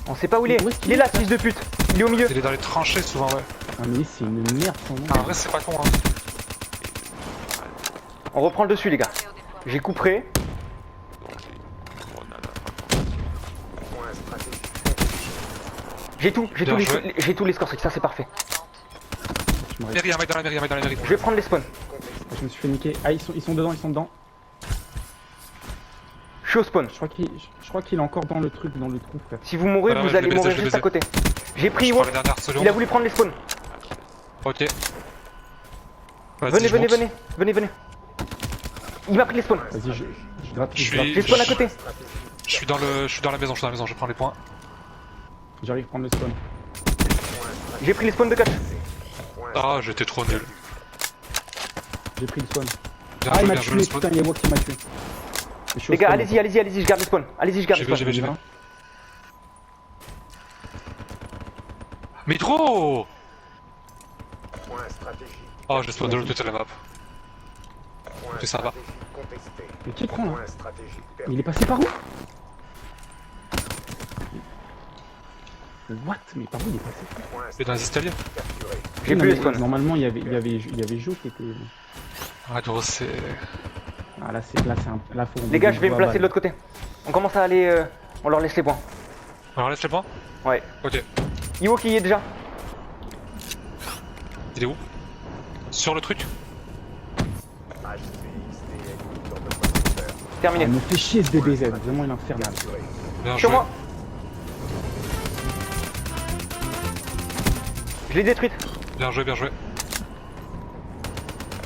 On sait pas où il est. Où est-ce qu'il Il est là, est, fils de pute. Il est au milieu. Il est dans les tranchées, souvent, ouais. Ah, mais c'est une merde son nom. Ah, en vrai, c'est pas con, hein. On reprend le dessus, les gars. J'ai couperé. Point stratégique. J'ai Bien joué. tous les scores, ça c'est parfait. Je me reste- Mairie, un mec dans la mairie, un mec dans la mairie. Je vais prendre les spawns. Je me suis fait niquer. Ah, ils sont dedans. Je suis au spawn. Je crois qu'il est encore dans le truc, dans le trou, frère. Si vous mourrez, Ah, vous je allez l'ai baisé, mourir je l'ai juste à baisé. côté. J'ai pris Je Iwo. prends les dernières secondes. Il a voulu prendre les spawns. Ok. Vas-y, je monte. Venez. Il m'a pris les spawns. Vas-y, je gratte. Je je gratte. suis- J'ai spawn à côté. Je suis dans la maison, je prends les points. J'arrive à prendre le spawn. J'ai pris les spawns de catch. Ah, j'étais trop nul. J'ai pris le spawn. Bien Ah, il joué, m'a bien joué, tué, le spawn. putain, Ewok qui m'a tué. Je suis au Les gars, spawn, allez-y, je garde les spawns. Allez-y, je garde les J'y spawns. vais. Mais trop. Point stratégique. Oh, je spawn de l'autre côté de la map. Point C'est sympa. stratégique contesté. Mais qui prend là? Point stratégique Mais perdu. il est passé par où? What? Mais par où il est passé? Point Et dans les escaliers. capturé. J'ai Non, plus les mais spawns. Normalement, il y avait Jo qui était. Ah, gros, c'est... Ah là, c'est un. Là, faut. Les gars, je vais me placer de l'autre côté. On commence à aller. On leur laisse les points. Alors, laisse les points. Ouais. Ok. Iwo qui y est déjà. Il est où? Sur le truc. HCXD ennemi dans notre secteur. Terminé. Il me fait chier ce DBZ, vraiment il est infernal. Bien Sur joué. moi. Je l'ai détruite. Bien joué, bien joué.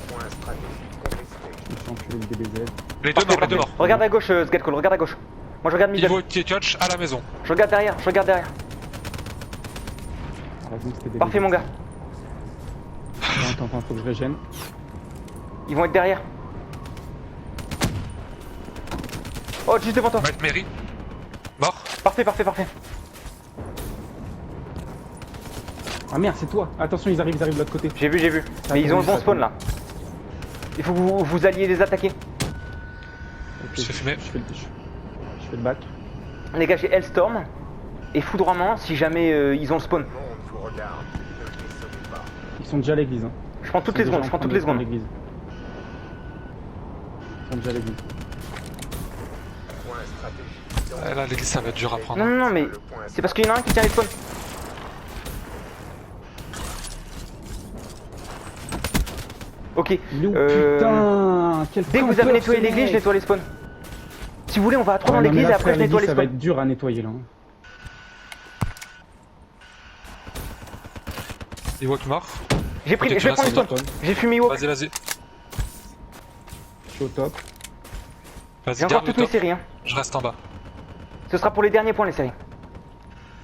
Point stratégique contesté. Je me suis enculé le DBZ. Les deux morts, les deux morts. Regarde à gauche, Sgatcall, regarde à gauche. Moi je regarde middle. Ivo qui est catch à la maison. Je regarde derrière, je regarde derrière. Heureusement que c'était DBZ. Parfait mon gars. Attends, faut que je régène. Ils vont être derrière. Oh, juste devant toi. Matt Mary. Mort. Parfait, parfait, parfait. Ah merde, c'est toi. Attention, ils arrivent de l'autre côté. J'ai vu. Mais ils ont le bon spawn là. Il faut que vous alliez les attaquer. Ok, Je fais fumer. Je fais le back. Les gars, j'ai Hellstorm et Foudroiement si jamais ils ont le spawn. Le monde vous regarde. Ne décevez pas. Ils sont déjà à l'église. Hein. Je prends toutes Ils les sont secondes, déjà je prends en toutes train les de prendre secondes. l'église. Ils sont déjà à l'église. Point stratégique. Ah, là, l'église, ça va être dur à prendre. Non, mais c'est parce qu'il y en a un qui tient les spawns. Ok. Il est où putain, quel Dès que vous avez campeur, nettoyé ce l'église, mec. je nettoie les spawns. Si vous voulez, on va à 3 dans Ouais, non, mais l'église là, et après je frère, nettoie les l'église, ça va spawns. être dur à nettoyer là. Hein. Ivo qui mort. J'ai pris, Ok, je vais tu prendre les restes spawns. Spawn. J'ai fumé Iwo. Vas-y, vas-y. Je suis au top. Vas-y, J'ai encore garde le toutes mes top. séries. Hein. Je reste en bas. Ce sera pour les derniers points les séries.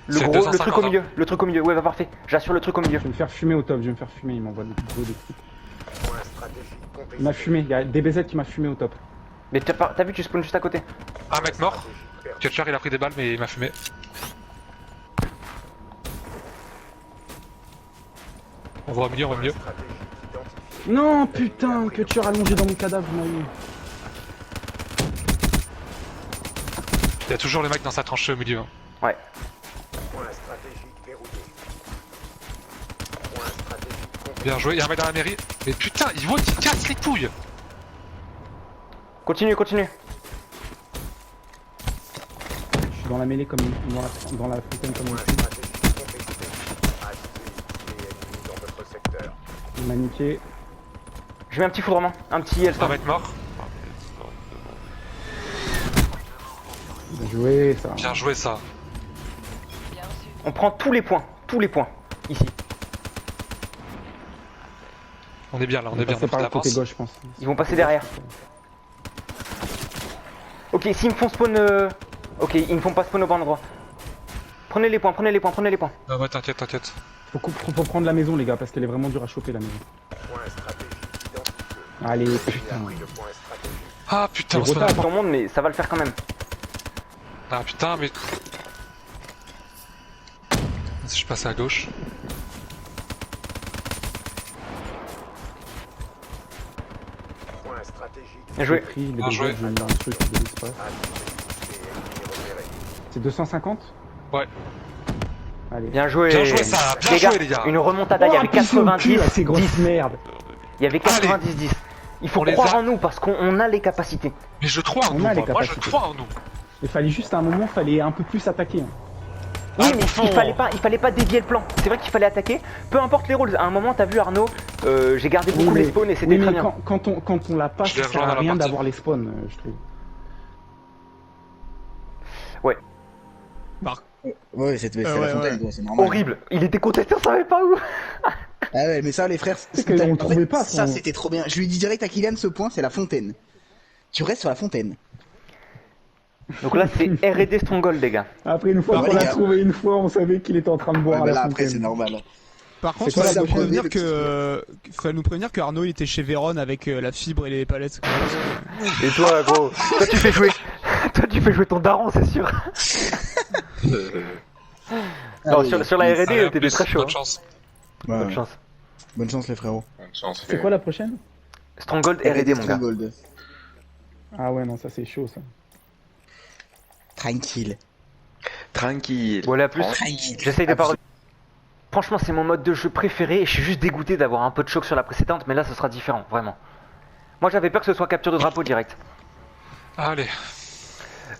Le C'est gros, le 250, truc au hein. milieu, le truc au milieu. Ouais, bah parfait. J'assure le truc au milieu. Je vais me faire fumer au top, je vais me faire fumer, il m'envoie des vidéos des trucs. Point stratégique contesté. Il m'a fumé, il y a DBZ qui m'a fumé au top. Mais t'as vu, tu spawns juste à côté. Un mec mort. Stratégique perdu. Catcher, il a pris des balles, mais il m'a fumé. On va au milieu, on va au milieu. Stratégique identifié. Non putain, que tu as rallongé dans mon cadavre, m'a eu. Il y a toujours les mecs dans sa tranchée au milieu. Hein. Ouais. Point stratégique verrouillé. Point stratégique contesté. Bien joué, il y a un mec dans la mairie. Mais putain, Ivo qui casse les couilles. Continue, continue. Je suis dans la mêlée comme dans la fontaine comme Point une fille. stratégique contesté. Activez les ennemis dans votre secteur. Il m'a niqué. Je mets un petit foudroiement, un petit Un Hellstorm. mec mort. Bien joué ça. Bien joué ça. Bien reçu. On prend tous les points, ici. On est bien là, on est bien. Passer On par a le côté l'avance. gauche, je pense. Ils vont passer derrière. Ok, s'ils me font spawn... Ok, ils me font pas spawn au bon endroit. Prenez les points, prenez les points, prenez les points. Non, ouais, t'inquiète, t'inquiète. Faut prendre la maison les gars, parce qu'elle est vraiment dure à choper la maison. Point stratégique identifié. Allez, J'ai putain. appris le point stratégique. Ah putain, on C'est se retard. fait- Tout le monde, mais ça va le faire quand même. Ah putain, mais. Si je passe à gauche. Point stratégique. Bien J'ai joué. pris les Bien joué. DBZ, j'ai mis dans un truc de l'espace. Activez les ennemis repérés. C'est 250. Ouais. Bien joué. Bien joué ça, bien joué les gars. Une remontada, il y avait pissez au cul, là, ces 90-10. grosses merdes. Il y avait 90-10. Il faut On les croire a. en nous parce qu'on a les capacités. Mais je crois en On nous, a les moi. Moi je capacités. crois en nous. Il fallait juste à un moment, fallait un peu plus attaquer. Hein. Oui, Ah, mais bouffon. il fallait pas dévier le plan. C'est vrai qu'il fallait attaquer. Peu importe les rôles. À un moment, t'as vu Arnaud, j'ai gardé beaucoup Oui, les mais- spawns et c'était oui, très mais bien. quand on l'a pas, Je les ça sert rejoins à dans la rien partie. d'avoir les spawns, je trouve. Ouais, c'était ouais, la fontaine, ouais. quoi, c'est normal. Horrible. Il était contesté, on savait pas où. Ah ouais, mais ça, les frères, C'est qu'on trouvait pas ça, son- c'était trop bien. Je lui dis direct à Kylian, ce point, c'est la fontaine. Tu restes sur la fontaine. Donc là, c'est R&D Stronghold, les gars. Après, une fois Ah ouais, qu'on les l'a gars. trouvé une fois, on savait qu'il était en train de boire Ouais, à mais la là, après, c'est fontaine. normal. Par contre, C'est quoi fallait la nous prochaine prévenir idée, fallait nous prévenir que Arnaud il était chez Véron avec la fibre et les palettes. Et toi, gros, toi tu fais jouer. Toi tu fais jouer ton daron, c'est sûr. Non, oui, sur la Allez, R&D, à t'étais plus, très chaud. bonne hein. chance. Ouais, Bonne ouais. chance. Bonne chance, les frérots. C'est quoi la prochaine? Stronghold R&D, mon gars. Gold. Ah ouais, non, ça c'est chaud ça. Tranquille. Tranquille. Bon, allez, à plus. Tranquille. J'essaye de pas... Franchement, c'est mon mode de jeu préféré et je suis juste dégoûté d'avoir un peu de choc sur la précédente, mais là, ce sera différent, vraiment. Moi, j'avais peur que ce soit capture de drapeau direct. Allez.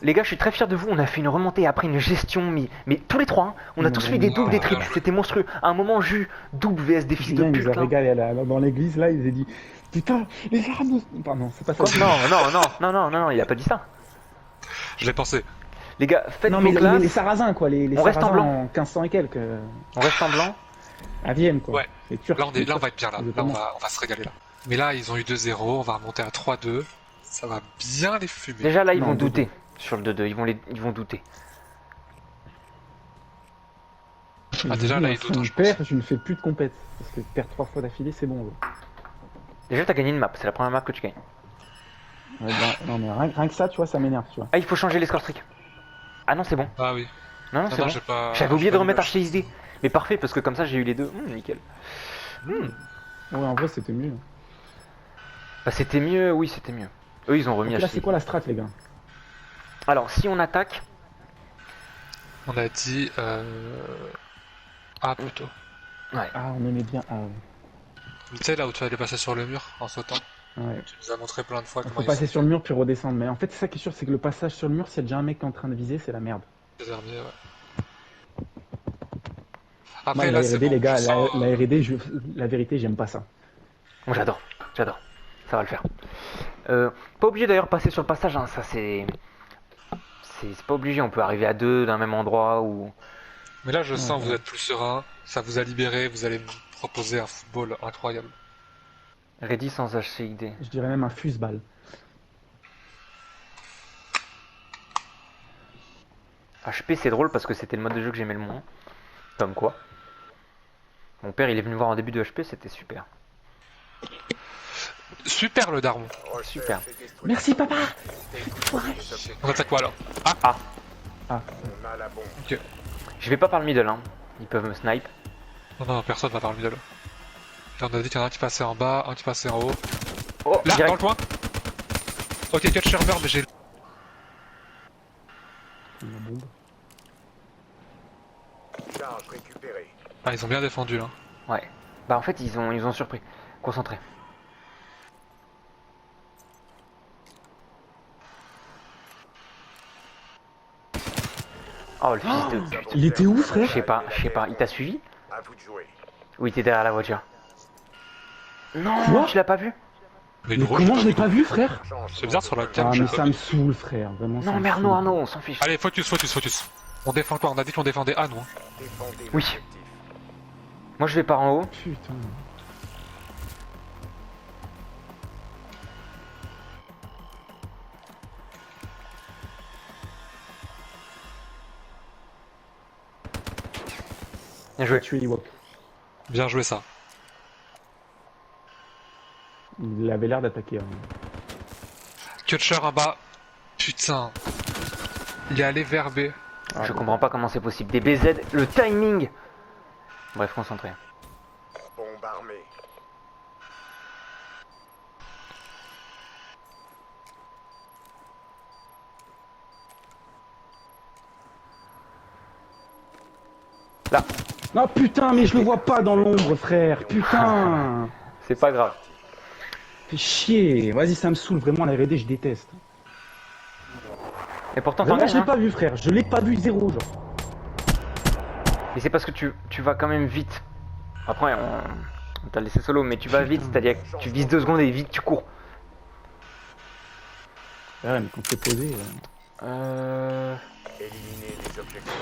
Les gars, je suis très fier de vous. On a fait une remontée après une gestion, mais tous les trois, hein, on a tous fait des doubles, des triples. C'était monstrueux. À un moment, Jus, double VS des fils de Julien, il pute. nous a là. régalé dans l'église là, il nous a dit putain, les armes. Pardon, c'est pas ça. Quoi non, il a pas dit ça. Je l'ai pensé. Les gars, faites Non, vos mais classes. les sarrasins quoi, les On reste en sarrasins blanc. en 1500 et quelques. On reste en blanc. À Vienne quoi. Ouais. C'est turc. Là, on va être bien là. Là, Exactement. on va se régaler là. Mais là, ils ont eu 2-0, on va remonter à 3-2. Ça va bien les fumer. Déjà là, ils Non, vont deux-deux. douter sur le 2-2. Ils vont douter. Ah, déjà, là, ils doutent, Si je je perds, je ne fais plus de compète. Parce que perdre 3 fois d'affilée, c'est bon. Déjà, t'as gagné une map. C'est la première map que tu gagnes. Ouais, non, mais rien que ça, tu vois, ça m'énerve, tu vois. Ah, il faut changer les score streak. Ah non, c'est bon. Ah oui. Non, Non, c'est non, bon. j'ai pas. J'avais oublié j'ai de pas remettre l'image. HCSD. Mais parfait, parce que comme ça, j'ai eu les deux. Nickel. Ouais, en vrai, c'était mieux. Bah, c'était mieux, oui, c'était mieux. Eux, ils ont remis Donc là, HCSD. c'est quoi la strat, les gars? Alors, si on attaque, On a dit. Ah, plutôt. Ah, on aimait bien. Ah, ouais. Tu sais, là où tu allais passer sur le mur en sautant. Ouais. Tu nous as montré plein de fois Il comment faut ils passer sont sur le mur puis redescendre. Mais en fait, c'est ça qui est sûr, c'est que le passage sur le mur, s'il y a déjà un mec qui est en train de viser, c'est la merde. désarmés, ouais. Moi, Après, la là, c'est R&D, bon, les gars, je sens, la R&D, la vérité, j'aime pas ça. bon, j'adore. Ça va le faire. Pas obligé d'ailleurs de passer sur le passage, hein. Ça c'est pas obligé. On peut arriver à deux d'un même endroit ou. Mais là, je sens que ouais. vous êtes plus serein. Ça vous a libéré. Vous allez me proposer un football incroyable. Ready sans HCID. Je dirais même un fuse-balle. HP c'est drôle parce que c'était le mode de jeu que j'aimais le moins. Comme quoi. Mon père il est venu me voir en début de HP, c'était super. Super le daron. Super. Merci, papa. On attaque quoi alors? Ah. On a la bombe. Je vais pas par le middle, hein. Ils peuvent me snipe. Non, non, personne va par le middle. Là, on a dit qu'il y en a un qui passait en bas, un qui passait en haut. Oh, Là, direct. dans le coin. Ok, catcher meurt, mais j'ai. La bombe. Charge récupérée. Ah, ils ont bien défendu là. Ouais. Bah en fait ils ont surpris. Concentré. Oh le fils de pute. Il était où, frère? Je sais pas. Il t'a suivi? À vous de jouer. Ou il était derrière la voiture? Non, Quoi tu l'as pas vu? Mais Mais gros, comment j'ai je l'ai pas pas vu, frère? C'est bizarre sur la cam, Ah, j'ai mais pas ça vu. me saoule, frère. Vraiment, ça Non me mais saoule. Arnaud, on s'en fiche. Allez, focus. On défend quoi? On a dit qu'on défendait A, nous. Hein. Défendez Oui. l'objectif. Moi je vais par en haut. Putain. Bien joué. Tuer Ewok. Bien joué ça. Il avait l'air d'attaquer. Hein. Catcher en bas. Putain. Il est allé vers B. Ah, Je comprends pas comment c'est possible. Des BZ, le timing. Bref, concentré. Bombe armée. Là, Non, putain, mais je le vois pas dans l'ombre, frère. Putain. c'est pas grave. Fais chier. Vas-y, ça me saoule. Vraiment, la R&D, je déteste. Et pourtant Vraiment, t'en je l'ai gagnes, hein. pas vu, frère. Je l'ai pas vu, zéro, genre. Mais c'est parce que tu vas quand même vite. Après, on t'a laissé solo, mais tu vas vite, Putain. c'est-à-dire que tu vises 2 secondes et vite tu cours. Ouais, mais quand c'est posé. Éliminez les objectifs.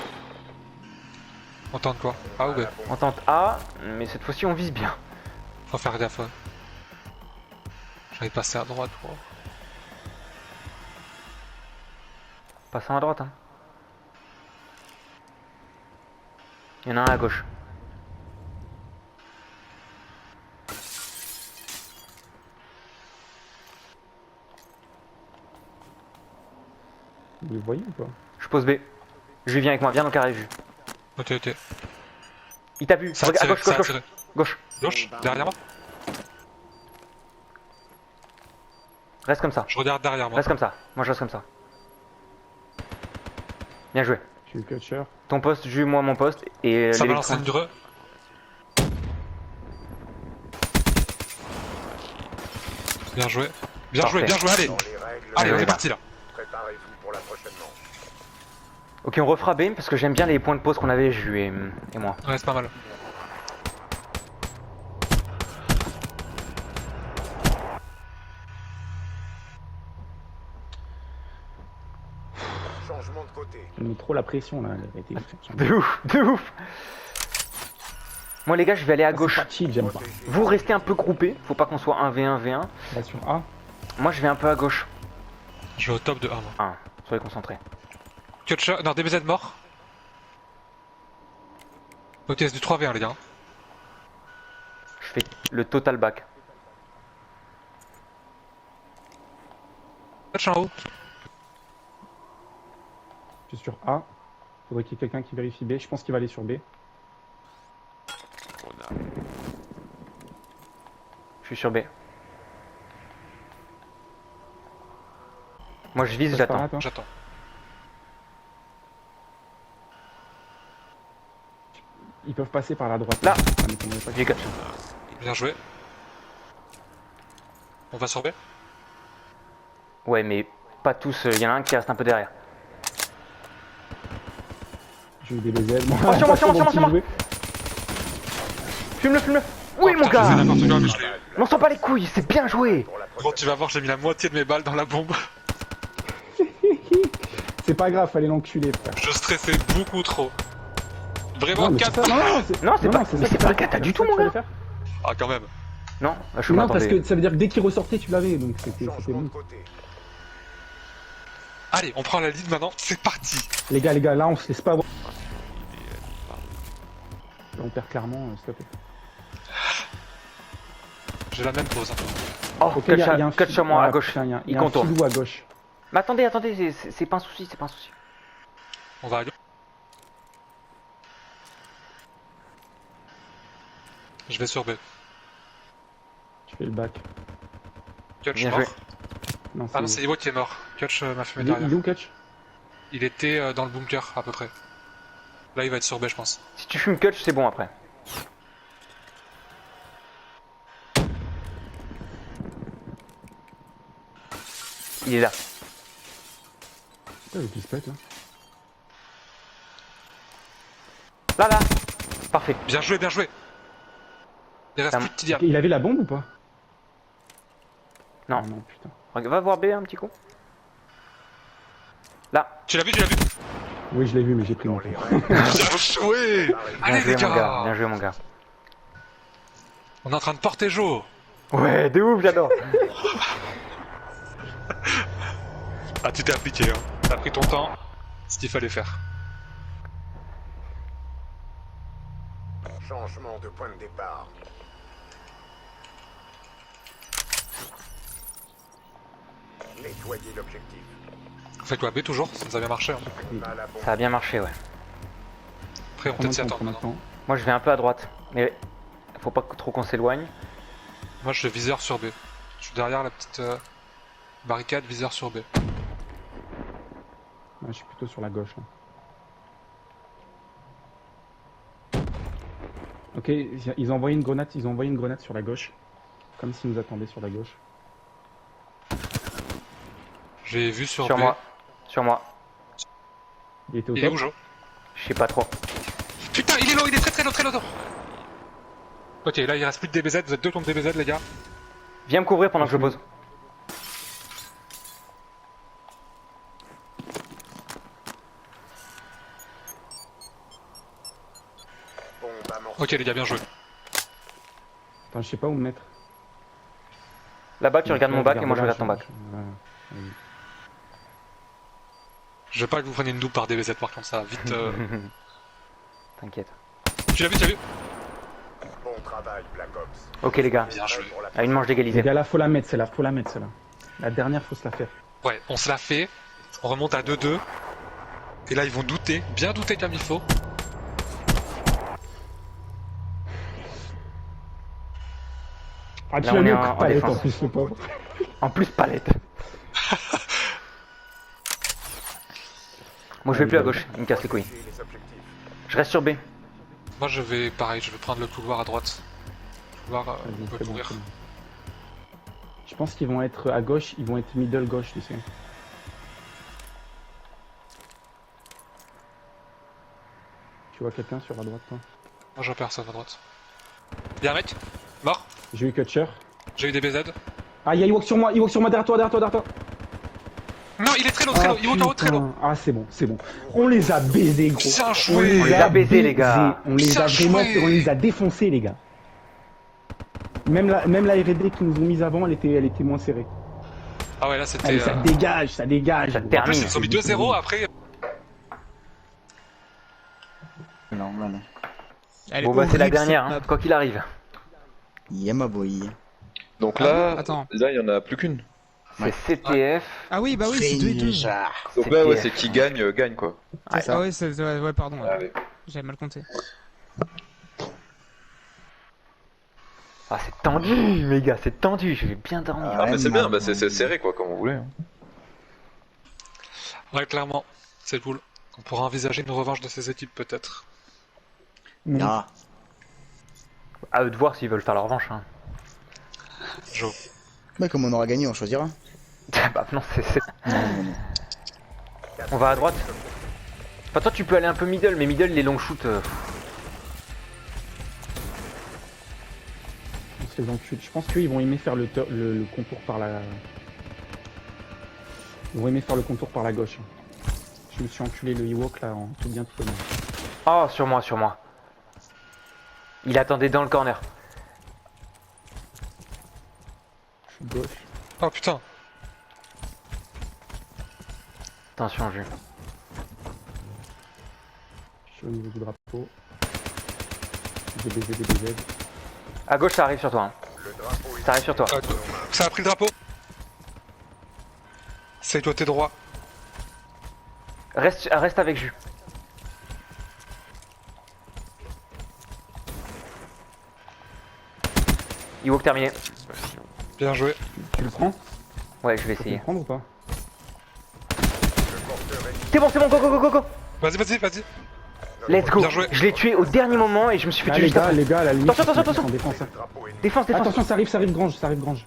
On tente quoi? A ou B? On tente A, mais cette fois-ci on vise bien. Faut faire gaffe. Ouais. J'allais passer à droite, quoi. Passons à droite, hein. Il y en a un à gauche. Vous le voyez ou pas? Je pose B. Je viens avec moi, viens dans le carré vue. Ok. Il t'a vu, Ça a regarde, à tiré, gauche, ça a gauche, tiré. gauche. Gauche, derrière moi. Reste comme ça, Je regarde derrière moi. reste comme ça. Moi je reste comme ça. Bien joué. Je suis le catcher. Ton poste, Jus, moi mon poste. Et Ça les balance une greu. Bien joué. Bien Parfait. joué, allez. Dans les règles. Allez, on Ouais. est parti là. Prêt Préparez-vous pour la prochaine manche. Ok, on refera B parce que j'aime bien les points de pause qu'on avait, Ju et moi. Ouais, c'est pas mal. Changement de côté. On met trop la pression là. Arrêtez. De ouf, de ouf. Moi les gars, je vais aller à gauche. C'est pas chill, j'aime pas. Vous restez un peu groupés, faut pas qu'on soit 1v1, V1. Là sur A. Moi je vais un peu à gauche. Je vais au top de 1. Moi. Ah, soyez concentrés. Kutcher, non, DBZ mort. Ok, c'est du 3v1 les gars. Je fais le total back. Kutcher en haut. Je suis sur A. Faudrait qu'il y ait quelqu'un qui vérifie B. Je pense qu'il va aller sur B. Je suis sur B. Moi je vise, j'attends. J'attends. Ils peuvent passer par la droite. Là. Ça m'étonnerait pas. J'ai catch. Bien joué. On va sur B. Ouais mais pas tous, il y en a un qui reste un peu derrière. J'ai eu des BZ. Moi, Oh, sur moi. jouer. Fume-le, fume-le. Oui mon putain, je faisais gars. n'importe quoi, mais je l'ai eu. N'en sors pas les couilles, c'est bien joué. Pour la Bon, prochaine tu vas voir, j'ai mis la moitié de mes balles dans la bombe. C'est pas grave, fallait l'enculer, frère. Je stressais beaucoup trop. Vraiment Non, mais 4. c'est ça, Non, c'est pas, ça, mais c'est pas le cata du tout mon gars. Ah, quand même. Non, là, je suis Non, parce m'attendais. que ça veut dire que dès qu'il ressortait, tu l'avais, donc c'était changement bon. de côté. Allez, on prend la lead maintenant, c'est parti. Les gars, là, on se laisse pas avoir. On perd clairement, s'il te plaît. J'ai la même pause. Oh, Ok, il y a un catch sur moi à gauche. Il y a Il un contourne. filou à gauche. Mais attendez, c'est pas un souci, c'est pas un souci. On va aller. Je vais sur B. Je fais le back. Kutch Bien mort. joué. Non, Ah non, c'est Iwo qui est mort. Kutch m'a fumé il est derrière. où, Catch? Il était dans le bunker à peu près. Là, il va être sur B, je pense. Si tu fumes catch, c'est bon après. Il est là. Putain, le pispette, là. Là. Parfait. Bien joué, bien joué. Il reste Ça plus de Tidiane. Ok, il avait la bombe ou pas? Non. Ah non, putain. Va voir B un petit coup. Là. Tu l'as vu, Oui, je l'ai vu, mais j'ai pris mon temps. Bien joué. Bien Allez joué les mon gars. gars. Bien joué mon gars. On est en train de porter Joe. Ouais, de ouf, j'adore. Ah, tu t'es appliqué, hein. T'as pris ton temps. Ce qu'il fallait faire. Changement de point de départ. Nettoyer l'objectif. Faites quoi, B toujours, ça nous a bien marché. Hein. Mal à bon. Ça a bien marché, ouais. Après, on peut Combien peut-être s'y de temps attendre pour maintenant. l'instant? Moi je vais un peu à droite. Mais faut pas trop qu'on s'éloigne. Moi, je suis viseur sur B. Je suis derrière la petite barricade, viseur sur B. Ouais, je suis plutôt sur la gauche, là. Ok, ils ont envoyé une grenade, sur la gauche. Comme s'ils nous attendaient sur la gauche. J'ai vu sur Sur B. moi. Sur moi. Il était au Il est top. où, Joe? Je sais pas trop. Putain, il est low, il est très low. Ok, là, il reste plus de DBZ, vous êtes deux contre DBZ, les gars. Viens me couvrir pendant que je pose. Bombe amorcée. Ok, les gars, bien joué. Attends, je sais pas où me mettre. Là-bas, tu regardes mon bac et moi je regarde ton bac. Voilà. Oui. Je veux pas que vous preniez une double par DBZ, par contre, ça, vite. T'inquiète. Tu l'as vu, Bon travail, Black Ops. Ok les gars, Bien joué. Pour la à une manche Les d'égalisée. gars, là, faut la mettre, celle-là. La dernière, faut se la faire. Ouais, on se l'a fait. On remonte à 2-2. Et là, ils vont douter, bien douter comme il faut. Ah, tu Là, l'as on mis est au en coup de palette, défense. en plus, le pauvre. En plus palette. Moi je vais plus à gauche, il me casse les couilles. les objectifs. Je reste sur B. Moi, je vais, pareil, je vais prendre le couloir à droite. Le couloir, on Vas-y, peut c'est bon, courir. c'est bon. Je pense qu'ils vont être à gauche, ils vont être middle gauche, tu sais. Tu vois quelqu'un sur la droite, toi? Moi, je vois personne à droite. Y'a un mec mort. J'ai eu Kutcher. J'ai eu des BZ. Ah, y'a Ewok sur moi, derrière toi, derrière toi, derrière toi. Non, il est très low, très low. Il monte en haut, très low. Ah, c'est bon, c'est bon. On les a baisés, gros. Bien On joué. les a baisés, les gars. On les a Bien vraiment, joué. on les a défoncés, les gars. Même la R&D qu'ils nous ont mise avant, elle était moins serrée. Ah ouais, là, c'était... Allez, ça dégage, ça dégage. Ça gros. termine. Ils ont mis 2-0, après... Normal. Elle est Bon bah c'est la horrible, dernière, cette hein, map. quoi qu'il arrive. Yeah, ma boy. Donc Ah là, bon Attends. là il y en a plus qu'une. C'est CTF. Ah oui, bah oui, c'est 2 et 2. Donc là, ouais, CTF. c'est qui gagne, gagne quoi. Ah ouais, ouais, pardon. Ouais. Allez. J'avais mal compté. Ah c'est tendu les gars, c'est tendu, je vais bien dormir. Ah, mais c'est bien, man. c'est serré quoi, comme vous voulez. hein. Ouais, clairement. C'est cool. On pourra envisager une revanche de ces équipes, peut-être. Ah, À eux de voir s'ils veulent faire leur revanche. Hein. bah comme on aura gagné, on choisira. Bah non, c'est... Non, non, non. On va à droite. Enfin toi tu peux aller un peu middle, mais middle les long shoots... On se les encule. Je pense qu'ils vont aimer faire le contour par la... Ils vont aimer faire le contour par la gauche. Je me suis enculé le Ewok là en tout bien tout honnête. Oh sur moi, sur moi. Il attendait dans le corner. Je suis gauche. Oh putain. Attention Jules. Je suis au niveau du drapeau. Des BZ, des BZ. À gauche ça arrive sur toi. Hein. Ça arrive sur toi. Ça a pris le drapeau. C'est toi, t'es droit. Reste avec Jules. Ewok terminé. Bien joué. Tu le prends? Ouais je vais Tu peux essayer. le prendre ou pas? C'est bon, go go go go go. Vas-y, vas-y, vas-y. Let's go. Bien joué. Je l'ai tué au dernier moment et je me suis fait Ah tuer les juste gars, après. les gars, à la limite, Attention, ils sont attention, en défense. Hein. Défense, défense. Attention, ça arrive grange, ça arrive grange.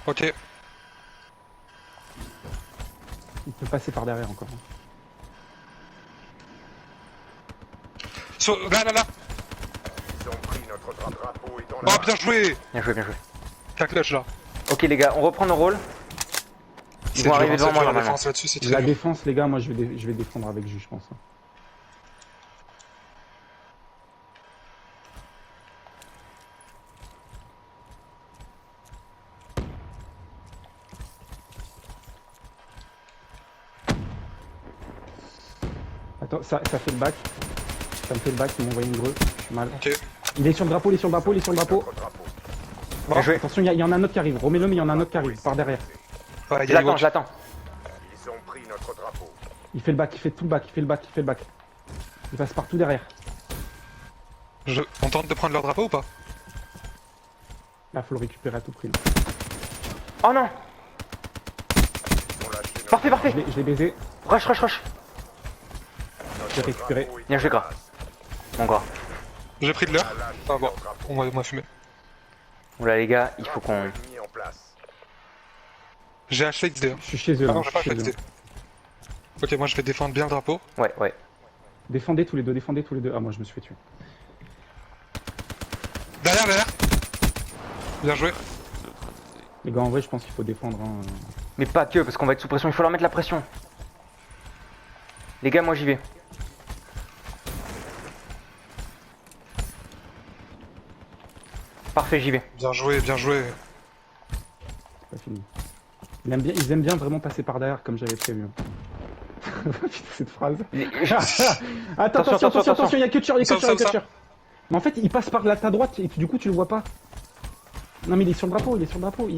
Ok. Il peut passer par derrière encore. Là, là, là. Ils ont pris notre drapeau et dans Oh, bien joué. Bien joué, bien joué. La clutch là. Ok les gars, on reprend nos rôles. Ils C'est vont dur, arriver hein, devant c'est moi dur, la normalement. défense là-dessus, c'est La très dur. défense, les gars, moi je vais défendre avec Jus, je pense. Hein. Attends, ça fait le bac. Ça me fait le bac, ils m'ont envoyé une greu. Je suis mal. Ok. Il est sur le drapeau, il est sur le drapeau, il est sur le drapeau. notre drapeau. Bien joué. Attention, il y en a un autre qui arrive. Remets-le, mais il y en a un autre qui arrive par derrière. Ouais, Je l'attends, je l'attends. Ils ont pris notre drapeau. Il fait le bac, il fait tout le bac, il fait le bac, il fait le bac. Il passe partout derrière. On tente de prendre leur drapeau ou pas? Là, faut le récupérer à tout prix. Là. Oh non. Ils ont lâché notre Parfait, parfait. Je l'ai baisé, Rush, rush, rush. je l'ai récupéré. drapeau est Bien joué, gras. Bon gras. J'ai pris de l'heure. lâché Ah bon, leur drapeau. on m'a fumé. Oula les gars, il faut qu'on... Mis en place. J'ai acheté XD. Je suis chez eux Ah là. non, je j'ai pas suis acheté chez eux. XD. Ok, moi je vais défendre bien le drapeau. Ouais, ouais. Défendez tous les deux, défendez tous les deux. Ah, moi je me suis fait tuer. Derrière, derrière. Bien joué. Les gars, en vrai, je pense qu'il faut défendre. Hein. Mais pas que, parce qu'on va être sous pression, il faut leur mettre la pression. Les gars, moi j'y vais. Parfait, j'y vais. Bien joué, bien joué. C'est pas fini. Ils aiment bien vraiment passer par derrière comme j'avais prévu. Putain, cette phrase. Attends, attention, il y a Kutcher, il y a Ça, Kutcher, ça, il y a Kutcher. Mais en fait, il passe par là, ta droite et du coup, tu le vois pas. Non, mais il est sur le drapeau, il est sur le drapeau. Ok,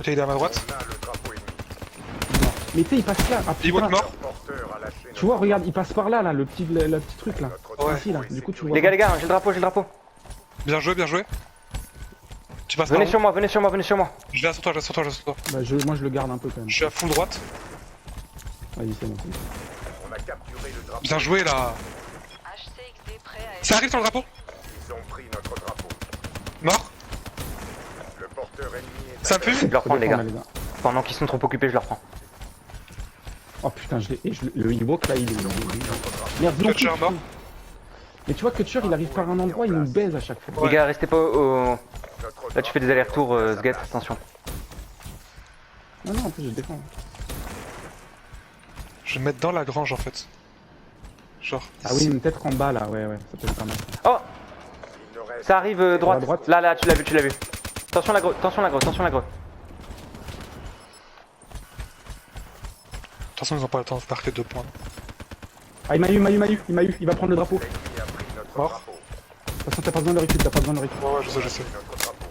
il est à ma droite. On a le drapeau ennemi. Non. Mais tu sais, il passe là. Ah, Il putain. est mort. Porteur a lâché Tu vois, regarde, il passe par là, là, le petit truc là. notre Ouais. Ici, là. Du coup, tu le vois. Les gars, j'ai le drapeau, j'ai le drapeau. Bien joué, bien joué. Tu passes par Venez où? sur moi, venez sur moi, venez sur moi. Je viens sur toi, je viens sur toi, je viens sur toi. Bah, moi, je le garde un peu quand même. Je suis à full droite. Vas-y, c'est bon. On a capturé le drapeau. Bien joué là. HCXD prêt à Ça arrive sur le drapeau. Ils ont pris notre drapeau. Mort. Le porteur ennemi est Ça me Je fume. vais le reprendre les gars. Défendre, là, Pendant qu'ils sont trop occupés, je le reprends. Oh putain, le Ewok là, il est. Merde, non, Kutcher mort. Mais tu vois, Kutcher il arrive par un endroit, il nous baise à chaque fois. Les gars, restez pas au. Notre Là, tu fais des allers-retours, Sget, attention. Non, non, en plus je défends. Je vais me mettre dans la grange en fait. Genre. Ah oui, mais peut-être en bas là, ouais, ça peut être pas mal. Oh, il ne reste ça arrive droite. À droite. Là, tu l'as vu, tu l'as vu. Attention l'agro, attention l'agro, attention l'agro. De toute façon, ils ont pas le temps de marquer 2 points. Ah, il m'a eu, il va prendre le drapeau. De l'ennemi a pris notre Mort. drapeau. toute façon, t'as pas besoin de le récup, Ouais, je sais. Notre drapeau.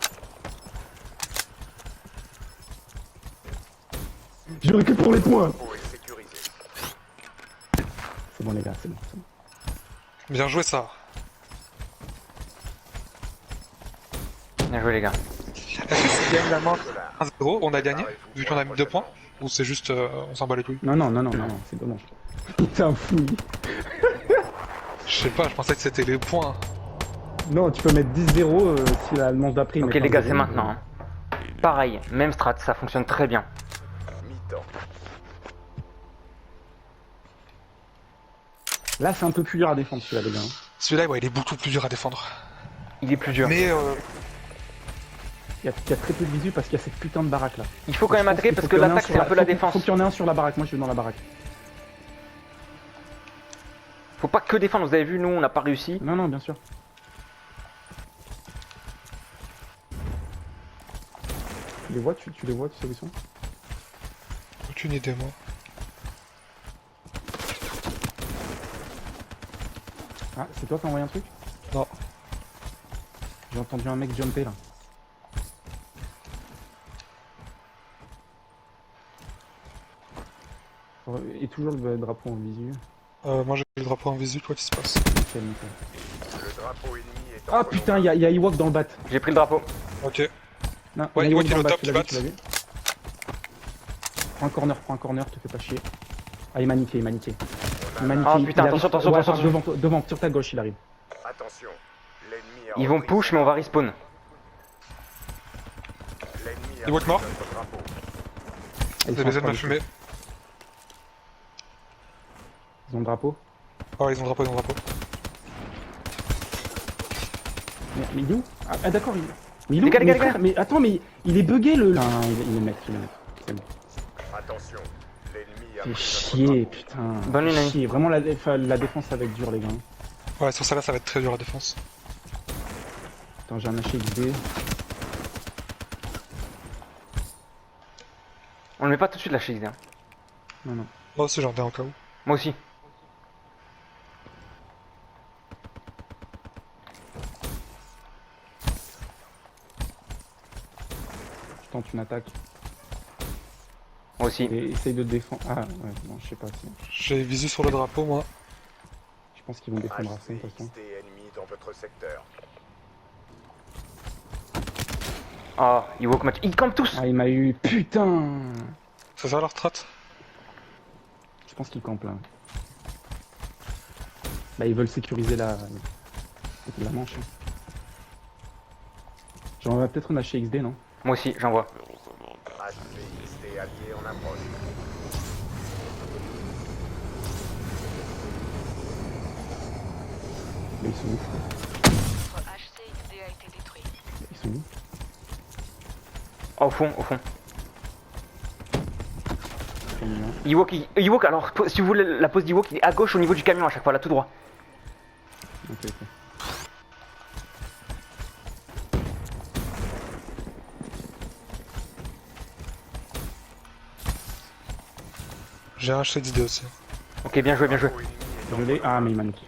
Je le récup pour les points. Le drapeau est sécurisé. C'est bon les gars, c'est bon. Bien joué ça. Bien joué les gars. On gagne la manche 1-0, on a gagné, vu qu'on a mis 2 points. Ou c'est juste, on s'en bat les couilles. Non, c'est dommage. Putain, fouille. Je sais pas, je pensais que c'était les points. Non, tu peux mettre 10-0 si la manche d'après. Ok les gars, c'est maintenant. Hein. Pareil, même strat, ça fonctionne très bien. Mi-temps. Là, c'est un peu plus dur à défendre celui-là, les gars. Hein. Celui-là, ouais, il est beaucoup plus dur à défendre. Il est plus dur. Mais Il y a très peu de visu parce qu'il y a cette putain de baraque là. Il faut quand même attaquer parce que l'attaque c'est un peu la défense. Faut qu'il y en ait un sur la baraque, moi je suis dans la baraque. Faut pas que défendre, vous avez vu, nous on n'a pas réussi. Non, bien sûr. Tu les vois, tu sais où ils sont? aucune idée, moi. Ah, c'est toi qui as envoyé un truc? Non. J'ai entendu un mec jumper là. Et toujours le drapeau en visu. Moi j'ai le drapeau invisible, quoi qui se passe. Nickel. Le drapeau ennemi est Ah putain, il y a Ewok dans le bat. J'ai pris le drapeau. Ok. Non, Ouais, il y a Ewok, il est dans au le top, tu l'as il vu, tu l'as vu. Prends un corner, te fais pas chier. Ah, il m'a niqué. Ah putain, attention. Devant, sur ta gauche il arrive. Attention. L'ennemi a Ils vont repris push mais on va respawn. L'ennemi a Ewok repris mort. notre drapeau. Ils Les sont BZ en m'a train fumé. Ils ont le drapeau. Oh, ils ont le drapeau, Mais il est où? Ah d'accord, il est. Mais il est où? Les gars, Mais frère, mais attends, mais il est bugué le. Non, il est mec. C'est bon. Attention. L'ennemi a Fait pris chier, putain. Bonne Fait nuit. chier. Vraiment, la défense ça va être dur, les gars. Ouais, sur celle-là, ça va être très dur la défense. Attends, j'ai un HXD. On le met pas tout de suite la chaise. Hein. Non. Moi aussi, j'en ai un cas où. Moi aussi. Je tente une attaque. Moi aussi. Et essaye de défendre. Ah, ouais, non, je sais pas. J'ai visu sur le drapeau, moi. Je pense qu'ils vont défendre à fond, de toute façon. HCXD ennemi dans votre secteur. Oh, Ewok match. Ils campent tous. Ah, il m'a eu. Putain! C'est ça leur strat? Je pense qu'ils campent là. Bah, ils veulent sécuriser la manche. Hein. J'en vais peut-être une HXD, non? Moi aussi, j'en vois. HCXD allié en approche. Mais ils sont où? Votre HCXD a été détruit. Ils sont où? Oh, au fond. Très mignon. Ewok, alors si vous voulez la pose d'Ewok, il est à gauche au niveau du camion à chaque fois, là tout droit. Ok. J'ai un HC d'idée aussi. Ok, bien joué. Je l'ai. Ah, mais il m'a niqué.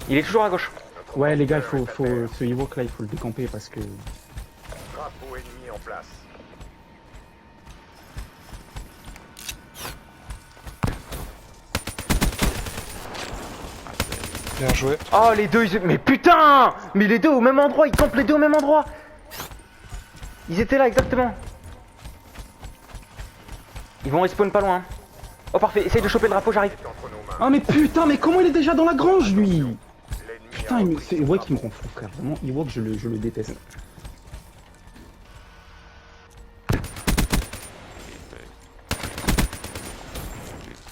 Il est toujours à gauche. Ouais, les gars, ce Ewok là, il faut le décamper parce que. Drapeau ennemi en place. Bien joué. Oh, les deux, mais putain! Mais les deux au même endroit, ils campent les deux au même endroit. Ils étaient là, exactement. Ils vont respawn pas loin. Oh, parfait, essaye de choper le drapeau, j'arrive. Entre nos mains. Ah, mais putain, mais comment il est déjà dans la grange, lui? L'ennemi Putain, c'est Ewok qui me rend fou, frère. Vraiment, Ewok, je le déteste.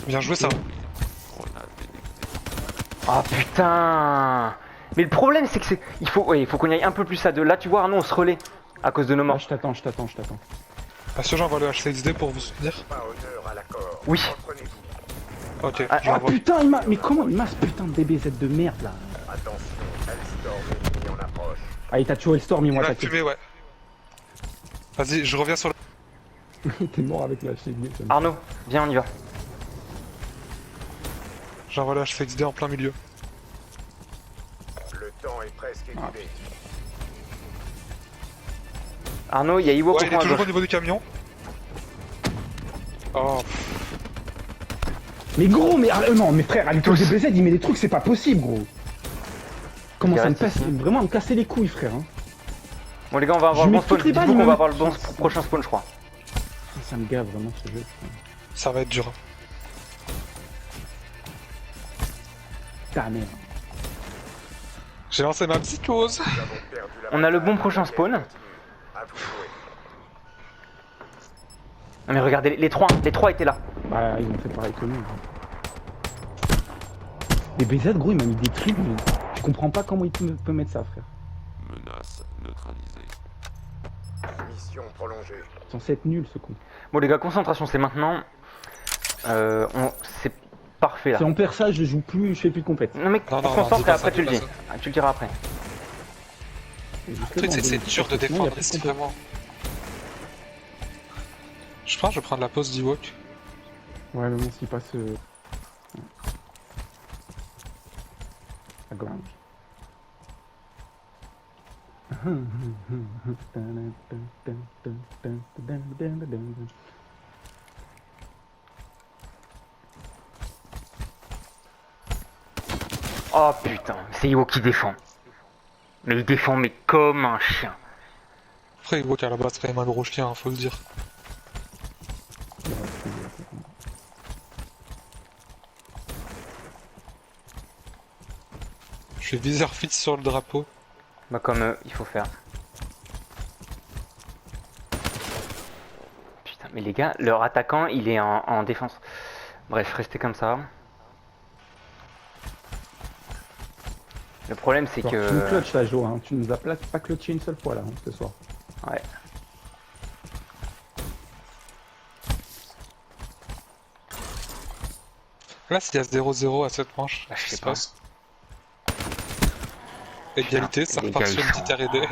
Bien joué ça. Grenade détectée. Oh putain. Mais le problème c'est que c'est. Il faut qu'on y aille un peu plus à deux. Là tu vois Arnaud on se relaie à cause de nos morts. Je t'attends. Attention, j'envoie le HCXD pour vous soutenir. Pas honneur à l'accord. Oui. Reprenez-vous. Ok, Ah, je Ah l'envoie. putain, mais comment il m'a ce putain de DBZ de merde là? Attention, Hellstorm ennemi en approche. Ah, il t'a tué Hellstorm, ils Il m'ont va attaqué. fumer, ouais. Vas-y, je reviens sur le... T'es mort avec la HCXD. Arnaud, viens on y va. J'envoie le HCXD en plein milieu. Le temps est presque écoulé. Arnaud, il y a Ewok Ouais, au il est fond à toujours au gauche. niveau du camion. Oh, Mais gros, mais non, mais frère, avec le DBZ, il met des trucs, c'est pas possible, gros. Comment Il ça me reste passe, ici. vraiment à me casser les couilles, frère. Hein. Bon les gars on va avoir Je le mets bon spawn. toutes les balles, Dites-vous il qu'on me va met- avoir le bon prochain spawn je crois. Ça me gave vraiment ce jeu. putain. ça va être dur. Ta merde. J'ai lancé ma psychose. Nous avons perdu la On a le bataille. bon prochain spawn. À vous jouer. Non mais regardez, les trois étaient là. Bah, ils ont fait pareil que nous. DBZ, gros, il m'a mis des trucs, mais je comprends pas comment il peut mettre ça, frère. Menace neutralisée. Mission prolongée. C'est censé être nul, ce con. Bon les gars, concentration, c'est maintenant. C'est parfait là. Si on perd ça, je joue plus, je fais plus de compète. Non mais Non, on non, se non, concentre dis et pas après ça, tu le dis dis. pas ça. Ah, tu le diras après. Le truc, c'est que c'est dur de défendre ici, vraiment. Je pense que je vais prendre la pause d'Ewok. Ouais, mais bon, s'il passe. À Grange. Oh putain, c'est Ewok qui défend. Mais il défend mais comme un chien. Après, Ewok à la base, c'est quand même un gros chien, faut le dire. Je suis viseur fixe sur le drapeau. Bah comme il faut faire. Putain, mais les gars, leur attaquant il est en défense. Bref, restez comme ça. Le problème c'est Tu nous que... clutches là, Jo, hein. Tu nous as pas clutché une seule fois là, hein, ce soir. Ouais. Là, s'il y a 0-0 à cette manche, Bah, je qu'est-ce qui sais se pas. passe? Égalité, ça les repart gars, sur ils une sont- petite R&D.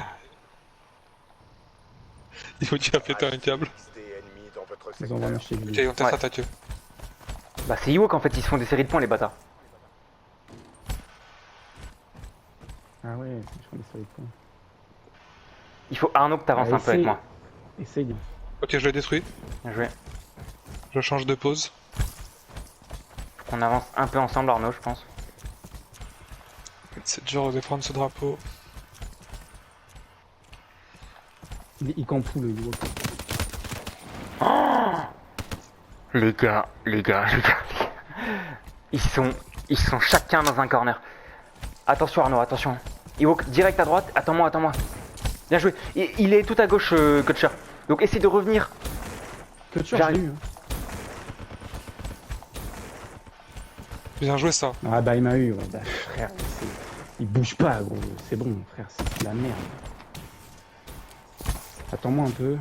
Il faut qu'il a pété un câble. XD ennemi dans votre Ils secteur. ont vraiment chez Ok, lui. ils vont peut-être Ouais. attaquer. Bah c'est Ewok en fait, ils se font des séries de points les bâtards. Ah ouais, je connais ça les points. Il faut Arnaud que t'avances Ah, un peu avec essaye. moi. Essaye. Ok, je l'ai détruit. Bien joué. Je change de pause. Faut qu'on avance un peu ensemble Arnaud je pense. C'est dur de défendre ce drapeau. Il campoue le Ewok. Les gars. Ils sont chacun dans un corner. Attention Arnaud, attention. Ewok, direct à droite, attends-moi. Bien joué. Il est tout à gauche, Kutcher. Donc essaye de revenir. Que tu as J'arrive. eu, hein. Bien joué ça. Ah bah il m'a eu, ouais. Bah, frère, il bouge pas, gros. C'est bon, frère, c'est de la merde. Attends-moi un peu.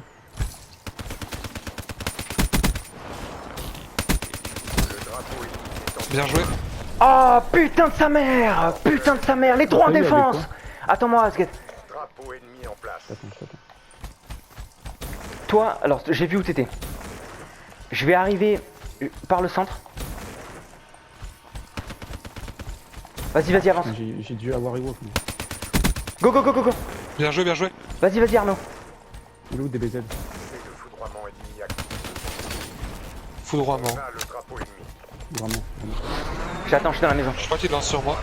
Le drapeau ennemi est en Bien joué. Oh putain de sa mère. Les trois en Après, il y avait défense. quoi Attends-moi Asget. drapeau ennemi en place. Attends, je t'attends. Toi, alors j'ai vu où t'étais. Je vais arriver par le centre. Vas-y, avance. J'ai dû avoir Ewok. mais- Go. Bien joué, bien joué. Vas-y Arnaud. Il est où DBZ? C'est de foudroiement ennemi actif. Foudroiement. Là, le drapeau ennemi. Vraiment. J'attends, je suis dans la maison. Je crois qu'il lance sur moi.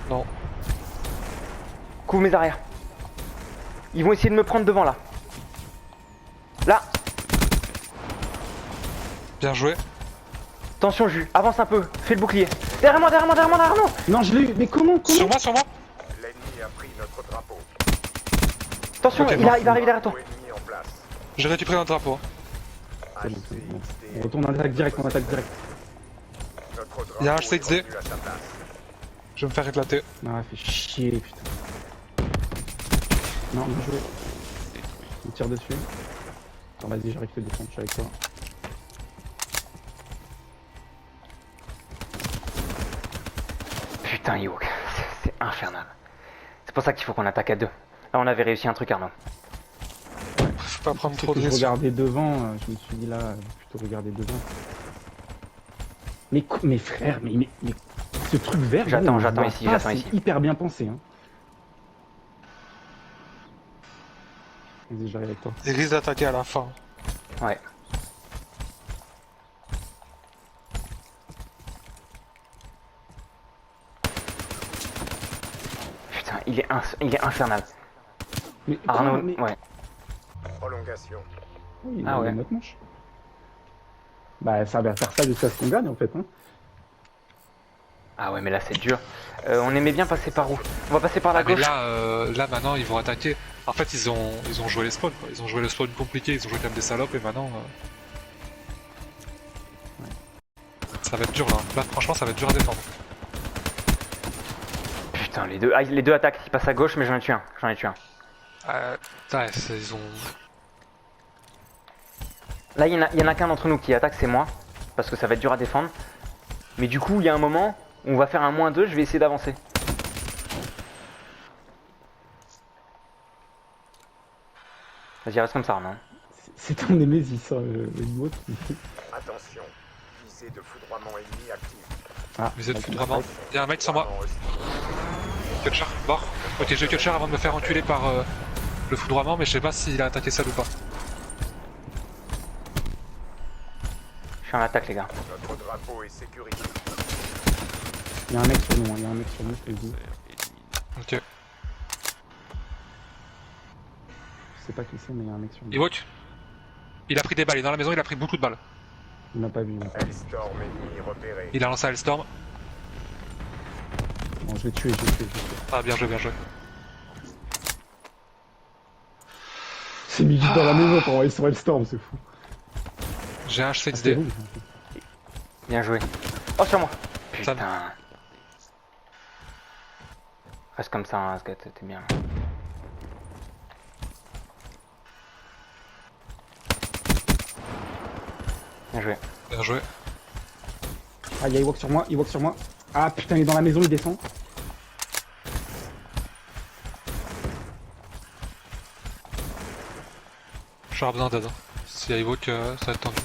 Non. Couvre mes arrières. Ils vont essayer de me prendre devant là. Là. Bien joué. Attention Jus, avance un peu. Fais le bouclier. Derrière moi Arnaud. Non, je l'ai eu. Mais comment Sur moi. L'ennemi a pris notre drapeau. Attention, Ok, il bon. arrive derrière toi. Drapeau ennemi en place. J'ai récupéré un drapeau. C'est bon, c'est bon. On retourne en attaque direct, on attaque direct. Il y a un HCXD. Je vais me faire éclater. Ah, fait chier, putain. Non, bien joué. Il tire dessus. Attends, vas-y, j'arrive à te défendre, je suis avec toi. Putain, Ewok, c'est infernal. C'est pour ça qu'il faut qu'on attaque à deux. Là, on avait réussi un truc, Arnaud. Faut pas prendre trop de Je risques. regardais devant, je me suis dit là, plutôt regarder devant. Mais frère, mais ce truc vert, J'attends, on j'attends voit ici, pas, j'attends c'est ici. hyper bien pensé. Hein. Vas-y, j'arrive avec toi. Il risque d'attaquer à la fin. Ouais. Putain, il est infernal. Mais, Arnaud, mais... ouais. Prolongation. Oui, il Ah a ouais. notre manche. Bah, ça va faire ça jusqu'à ce qu'on gagne en fait. Hein. Ah ouais, mais là c'est dur. On aimait bien passer par où? On va passer par la Ah, mais gauche. là maintenant ils vont attaquer. En fait ils ont joué les spawns quoi. Ils ont joué les spawns compliqués, ils ont joué comme des salopes et maintenant ça va être dur là. Là franchement ça va être dur à défendre. Putain, les deux attaquent. Ils passent à gauche, mais j'en ai tué un. Ouais, ils ont. Là, il y en a qu'un d'entre nous qui attaque, c'est moi. Parce que ça va être dur à défendre. Mais du coup, il y a un moment où on va faire un -2, je vais essayer d'avancer. Vas-y, reste comme ça, Arnaud. C'est ton Némésis, hein, le mot. Attention. Visée de foudroiement ennemi active. Ah, Vous êtes d'accord. vraiment. Il y a un mec sur moi. Kutcher, mort. Ok, j'ai Kutcher avant de me faire enculer par le foudroiement, mais je sais pas s'il a attaqué seul ou pas. Je suis en attaque, les gars. Notre drapeau est sécurisé. Il y a un mec sur nous, hein, il y a un mec sur nous, je te le dis. Ok. Je sais pas qui c'est, mais il y a un mec sur nous. Ewok. Il a pris des balles, il est dans la maison, il a pris beaucoup de balles. Il m'a pas vu. Là. Hellstorm ennemi repéré. Il a lancé Hellstorm. Bon, je l'ai tué, je l'ai tué. Ah, bien joué, bien joué. C'est mis vite dans la maison pour envoyer sur Hellstorm, c'est fou. J'ai un Ah, c'est HCXD. rouge. Bien joué. Oh, sur moi. Ça- Putain. Reste comme ça, hein, Asgat, t'es bien. Bien joué. Bien joué. Ah, il y a Ewok sur moi, Ewok sur moi. Ah putain, il est dans la maison, il descend. Je vais avoir besoin d'aide. Hein. S'il y a Ewok, ça va être tendu.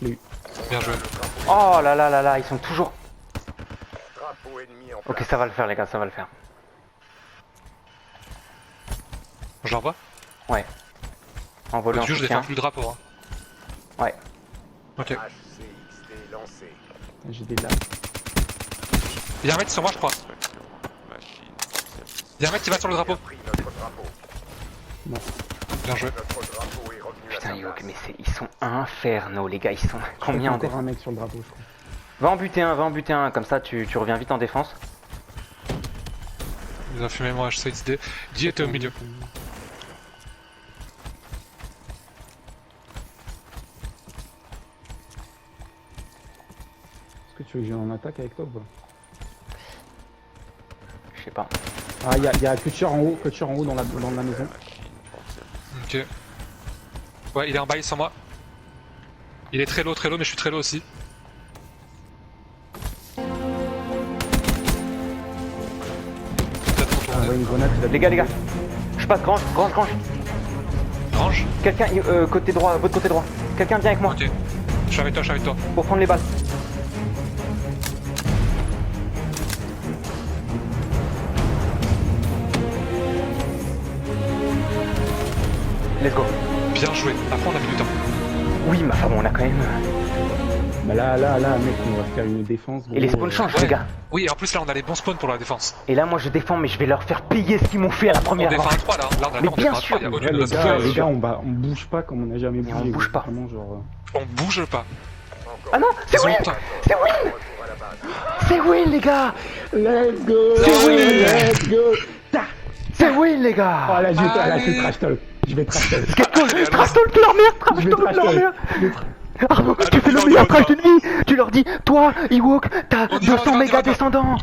Je l'ai eu. Bien joué. Oh là là là là, ils sont toujours... Drapeau ennemi en Ok, place. ça va le faire, les gars, ça va le faire. Je l'envoie. Ouais. Envoie-le en Je soutien. défends plus le drapeau. Hein. Ouais. Ok. HCXD lancé. J'ai des lags. Il y a un mec sur moi, je crois. Machine. Il y a un mec qui va sur le drapeau. Pris notre drapeau. Bien joué. Notre drapeau est revenu à Putain, sa Ewok, place. mais ils sont infernaux, les gars, ils sont... Combien en encore défense? un mec sur le drapeau, je crois. Va en buter un, comme ça tu reviens vite en défense. Il a fumé mon HCXD. Guy était au milieu. Est-ce que tu veux que je vienne en attaque avec toi ou pas? Je sais pas. Ah, il y a Kutcher en haut dans la maison. Ok. Ouais, il est en bail sans moi. Il est très low, mais je suis très low aussi. Peut-être Ah retourner. ouais, une grenade, il a... Les gars, je passe, grange. Range. Quelqu'un, côté droit, votre côté droit. Quelqu'un vient avec moi Ok. Je suis avec toi. pour prendre les balles. Let's go. Bien joué. Après, on a mis du temps. Oui, ma femme, on a quand même... Bah là, mec, on va faire une défense. Et les gros, spawns changent, ouais. les gars. Oui, et en plus, là, on a les bons spawns pour la défense. Et là, moi, je défends, mais je vais leur faire payer ce qu'ils m'ont fait à la On première défend fois. à 3 là. Là, on a Mais on bien défend à 3. sûr, Il y a mais aucune Ouais, de les notre gars, on bouge pas comme on n'a jamais Mais bougé. on bouge pas. Vraiment, genre... On bouge pas. Ah non, c'est Ils ont Will. le temps. C'est Will. Retour à la base. C'est Will, les gars. Let's go! C'est Will. Let's go! Ta! C'est Will, les gars. Oh, là, j'ai Allez. fait le trash talk. Je vais trash talk. Trash talk leur mère, trash Je vais talk trash leur talk. mère. Arnaud, tu fais le meilleur trash d'une vie. Tu leur dis, toi, Ewok, t'as 200 méga descendants.